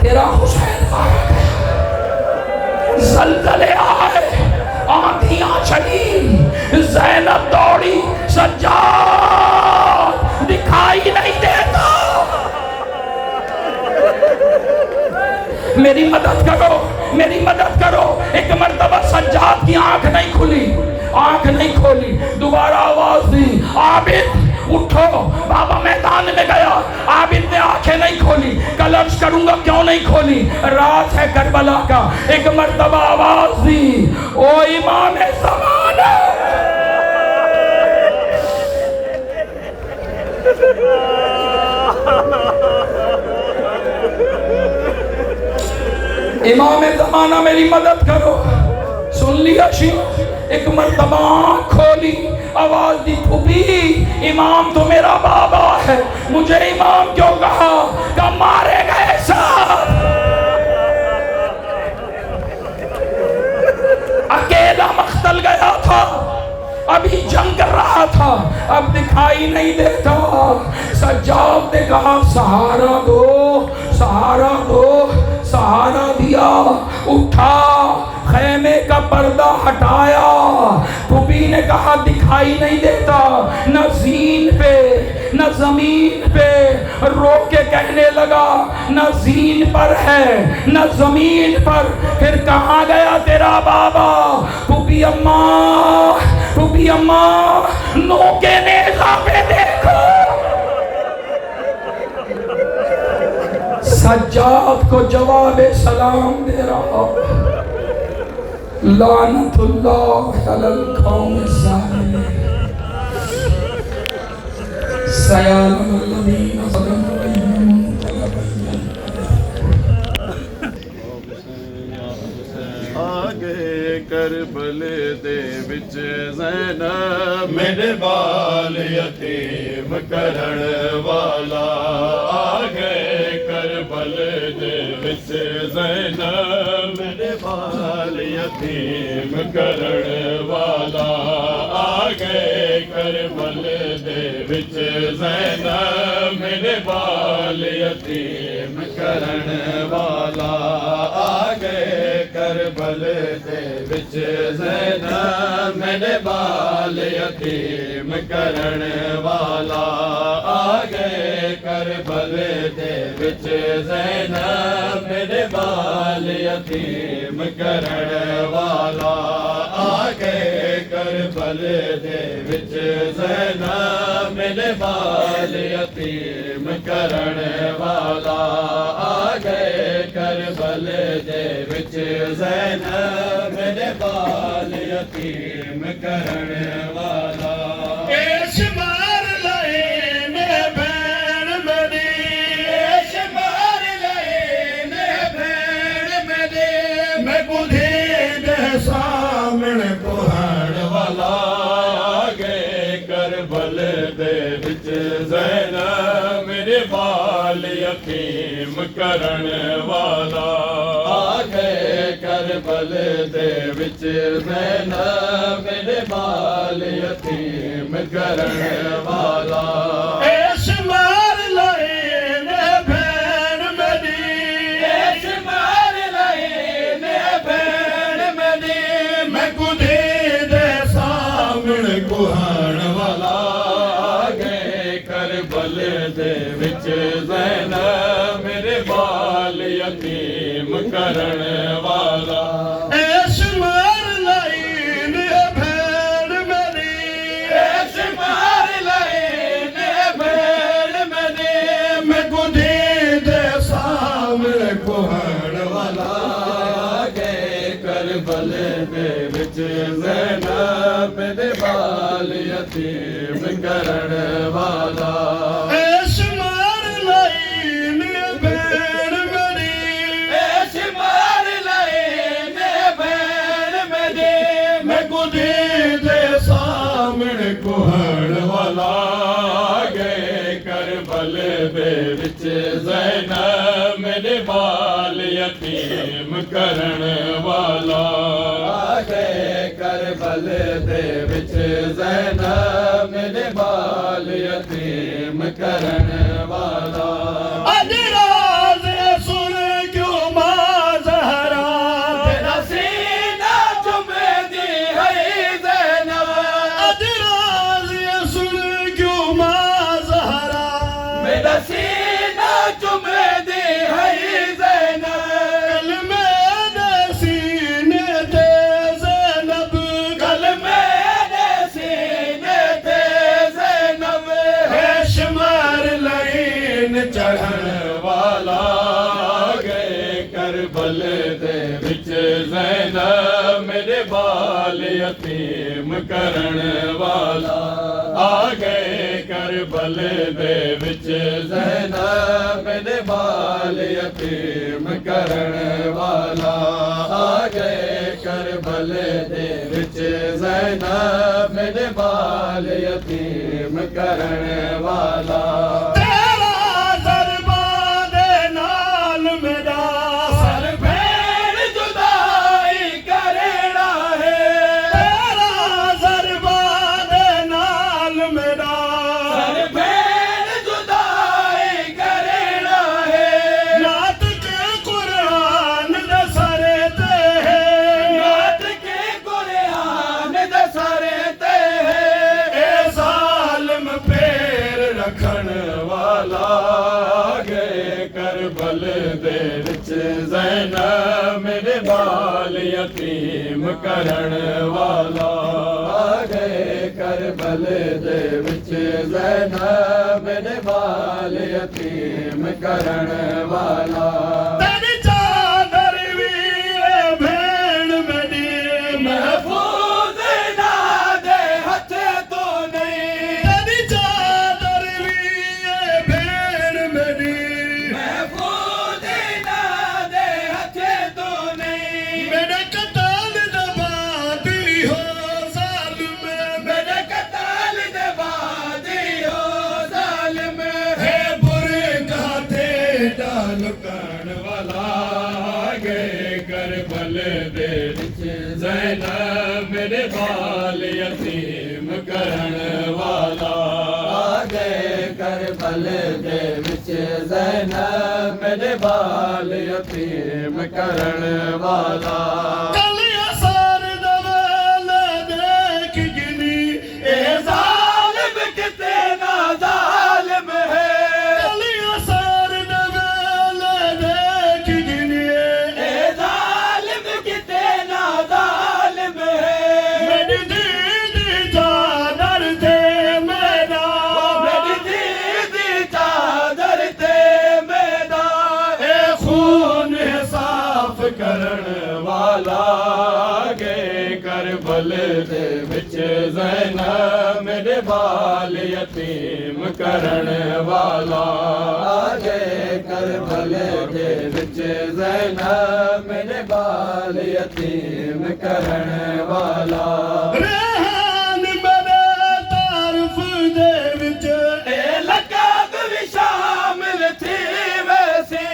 Speaker 2: تیرا حسین مارا گیا. زلزلے آئے، آندھیاں چلی، زینب دوڑی، سجاد دکھائی نہیں دیتا، میری مدد کرو، میری مدد کرو. ایک مرتبہ سجاد کی آنکھ نہیں کھلی، آنکھ نہیں کھولی. دوبارہ آواز دی عابد اٹھو. بابا میدان میں گیا، عابد نے آنکھیں نہیں کھولی. کل عرض کروں گا کیوں نہیں کھولی، رات ہے کربلا کا. ایک مرتبہ آواز دی او امام زمانہ، امام زمانہ میری مدد کرو. سن لیا شیخ. ایک مرتبہ آنکھ کھولی, آواز دی, پھوپھی امام تو میرا بابا ہے, مجھے امام کیوں کہا؟ کہ مارے گئے صاحب. اکیلا مقتل گیا تھا, ابھی جنگ کر رہا تھا, اب دکھائی نہیں دیتا. سجاد نے کہا سہارا دو, سہارا دو. سہارا دیا, اٹھا, خیمے کا پردہ ہٹایا. پھوپھی نے کہا دکھائی نہیں دیتا, نہ زین پہ نہ زمین پہ. رو کے کہنے لگا نہ زین پر ہے نہ زمین پر. پھر کہاں گیا تیرا بابا؟ پھوپھی اماں, پھوپھی اماں, نو کے نیزہ پہ دیکھو. سجاد کو جواب سلام دے رہا, لعنت اللہ علی القوم الظالمین. سیعلم الذین ظلموا أی منقلب
Speaker 4: آگے کربل دے وچ زینب میرے بال یتیم کرن والا. آگے کربل دے وچ زینب میرے بال یتیم کرن والا. آگے کربل دے وچ زینب میرے بال یتیم کرن والا. آگے کربل دے وچ زینب میرے بال یتیم کرن والا. آگے کربل دے وچ زینب میرے بال یتیم کرن والا. آگے کربل دے وچ زینب میرے بال یتیم کرن والا. آگے کربل دے وچ زینب میرے بال یتیم کرن والا. شمار لائے نے بین میری, شمار لائے نے بین میری, میں بدھی دے سامنے کوہن والا. آگے کربل دے وچ زینب میرے بال یتیم کرن والا. آگے کربل دے وچ زینب میرے بال یتیم کرن والا. شمار لائے نے بین میری, شمار لائے نے بین میری, میں کدھی دے سامنے کوہن والا. آگے کربل دے وچ زینب میرے بال یتیم کرن والا. شمار لائی نے بھیڑ میری, شمار لائی نے بھیڑ میری, میں کدھی دے سامنے کوہن والا. آگے کربل دے وچ زینب میرے بال یتیم کرن والا. شمار لائی نے بھیڑ میری, شمار لائی نے بھیڑ میری, میں کدھی دے سامنے کوہن والا. آگے کربل دے وچ زینب میرے بال یتیم کرن والا. آگے کربل دے وچ زینب میرے بال یتیم کرن والا. اج راز سن کیوں ماں زہرا, تیرا سینہ چومے دی ہے زینب. اج راز سن کیوں ماں زہرا, میرا سینہ چومے دی ہے زینب. کلمے دے سینے تے زینب, کلمے دے سینے تے زینب, ہے شمار لائن چڑھن والا. آگے کربل دے وچ زینب میرے بال یتیم کرن والا. ਆ ਗਏ ਕਰਬਲ ਦੇ ਵਿੱਚ ਜ਼ੈਨਬ ਦੇ ਬਾਲ ਯਤੀਮ ਕਰਨ ਵਾਲਾ ਆ ਗਏ ਕਰਬਲ ਦੇ ਵਿੱਚ ਜ਼ੈਨਬ ਦੇ ਬਾਲ ਯਤੀਮ ਕਰਨ ਵਾਲਾ
Speaker 1: ਤੇਰਾ ਜ਼ਰਬਾਂ ਦੇ ਨਾਲ ਮੇਰਾ
Speaker 4: ਸਰ ਭੇੜ ਜੁਦਾਈ ਕਰਨਾ ਹੈ
Speaker 1: ਤੇਰਾ ਜ਼ਰਬਾਂ ਦੇ ਨਾਲ ਮੇਰਾ
Speaker 4: ਸਰ ਭੇੜ ਜੁਦਾਈ ਕਰਨਾ ਹੈ
Speaker 1: ਨਾਤ ਕੇ ਕੁਰਾਨ ਦੇ ਸਰੇ ਤੇ ਹੈ
Speaker 4: ਨਾਟ ਕੇ ਕੁਰਾਨ ਦੇ ਸਾਰੇ ਤੇ ਹੈ
Speaker 1: ਇਹ ਜ਼ਾਲਮ
Speaker 4: ਫੇਰ ਰੱਖਣ ਵਾਲਾ ਆ ਗਏ ਕਰਬਲ ਦੇ ਵਿੱਚ ਜ਼ੈਨਬ ਮੇਰੇ ਬਾਲ ਯਤੀਮ ਕਰਨ ਵਾਲਾ ਆ ਗਏ ਕਰਬਲ ਦੇ ਵਿੱਚ ਜ਼ੈਨਬ ਮੇਰੇ ਬਾਲ ਯਤੀਮ ਕਰਨ ਵਾਲਾ
Speaker 1: ਤੇਰੀ ਚਾਦਰ ਵੀ ਏ ਭੈਣ ਮੇਰੀ
Speaker 4: ਮਹਿਫੂਜ਼ ਨਾ ਦੇ ਹੱਥ ਤੋਂ ਨਹੀਂ
Speaker 1: ਤੇਰੀ ਚਾਦਰ ਵੀ ਏ ਭੈਣ ਮੇਰੀ
Speaker 4: ਮਹਿਫੂਜ਼ ਨਾ ਦੇ ਹੱਥ ਤੋਂ ਨਹੀਂ
Speaker 1: ਮੇਰੇ ਕਤਲ ਦਾ ਬਾਦੀ ਹੋ ਜ਼ਾਲਮ
Speaker 4: ਮੇਰੇ ਕਤਲ ਦੇ ਬਾਅਦ ਹੋ ਜ਼ਾਲਿਮ
Speaker 1: ਹੈ ਬੁਰੇ ਕਾਤੇ ਡਾਲ
Speaker 4: ਕਰਨ ਵਾਲਾ ਆ ਗਏ ਕਰਬਲ ਦੇ ਵਿੱਚ ਜ਼ੈਨਬ ਮੇਰੇ ਬਾਲ ਯਤੀਮ ਕਰਨ ਵਾਲਾ ਆ ਗਏ ਕਰਬਲ ਦੇ ਵਿੱਚ ਜ਼ੈਨਬ ਮੇਰੇ ਬਾਲ ਯਤੀਮ ਕਰਨ ਵਾਲਾ
Speaker 1: ਕਲਿਆ ਸਾਰ ਦਵਾਲੇ ਦੇਖ ਗਿਨੀ
Speaker 4: ਇਹ ਜ਼ਾਲਿਮ ਕਿਤੇ ਨਾ ਜ਼ਾਲਿਮ ਹੈ
Speaker 1: ਕਲਿਆ ਸਾਰ ਦਵਾਲੇ ਦੇਖ ਗਿਨੀ
Speaker 4: ਇਹ ਜ਼ਾਲਿਮ ਕਿਤੇ ਨਾ ਜ਼ਾਲਿਮ ਹੈ
Speaker 1: ਮੇਰੀ ਦੀਦੀ ਚਾਦਰ ਤੇ ਮੇਰਾ
Speaker 4: ਮੇਰੀ ਦੀਦੀ ਚਾਦਰ ਤੇ ਮੇਰਾ
Speaker 1: ਇਹ ਖੂਨ
Speaker 4: ਸਾਫ਼ ਕਰਨ ਵਾਲਾ ਆ ਗਏ ਕਰਬਲ ਦੇ ਵਿੱਚ ਜ਼ੈਨਬ ਮੇਰੇ ਬਾਲ ਯਤੀਮ ਕਰਨ ਵਾਲਾ ਆ ਗਏ ਕਰਬਲ ਦੇ ਵਿੱਚ ਜ਼ੈਨਬ ਮੇਰੇ ਬਾਲ ਯਤੀਮ ਕਰਨ ਵਾਲਾ
Speaker 1: ਰਹਿਣ ਮੇਰੇ ਤਾਰਫ ਦੇ ਵਿੱਚ
Speaker 4: ਇਹ ਲਕਬ ਵੀ ਸ਼ਾਮਿਲ ਥੀ ਵੈਸੇ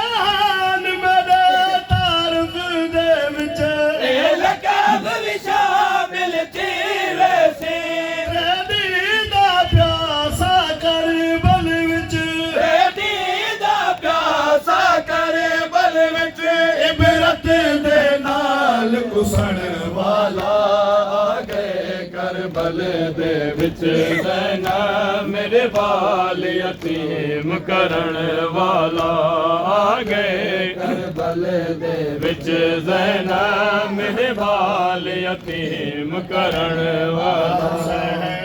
Speaker 1: ਰਹਿਣ ਮੇਰੇ ਤਾਰਫ ਦੇ ਵਿੱਚ
Speaker 4: ਇਹ ਲਕਬ ਵੀ ਸ਼ਾਮਿਲ ਥੀ ਵੈਸੇ
Speaker 1: ਰੇਡੀ ਦਾ ਪਿਆਸਾ ਕਰਬਲ ਵਿੱਚ
Speaker 4: ਬੇਟੀ ਦਾ ਪਿਆਸਾ ਕਰੇ ਬਲ ਵਿੱਚ
Speaker 1: ਇਬਰਤ ਦੇ
Speaker 4: ਨਾਲ ਕੁਸਣ ਵਾਲਾ ਆ ਗਏ ਕਰਬਲ ਦੇ ਵਿੱਚ ਜ਼ੈਨਬ ਮੇਰੇ ਬਾਲ ਯਤੀਮ ਕਰਨ ਵਾਲਾ ਆ ਗਏ ਕਰਬਲ ਦੇ ਵਿੱਚ ਜ਼ੈਨਬ ਮੇਰੇ ਬਾਲ ਯਤੀਮ ਕਰਨ ਵਾਲਾ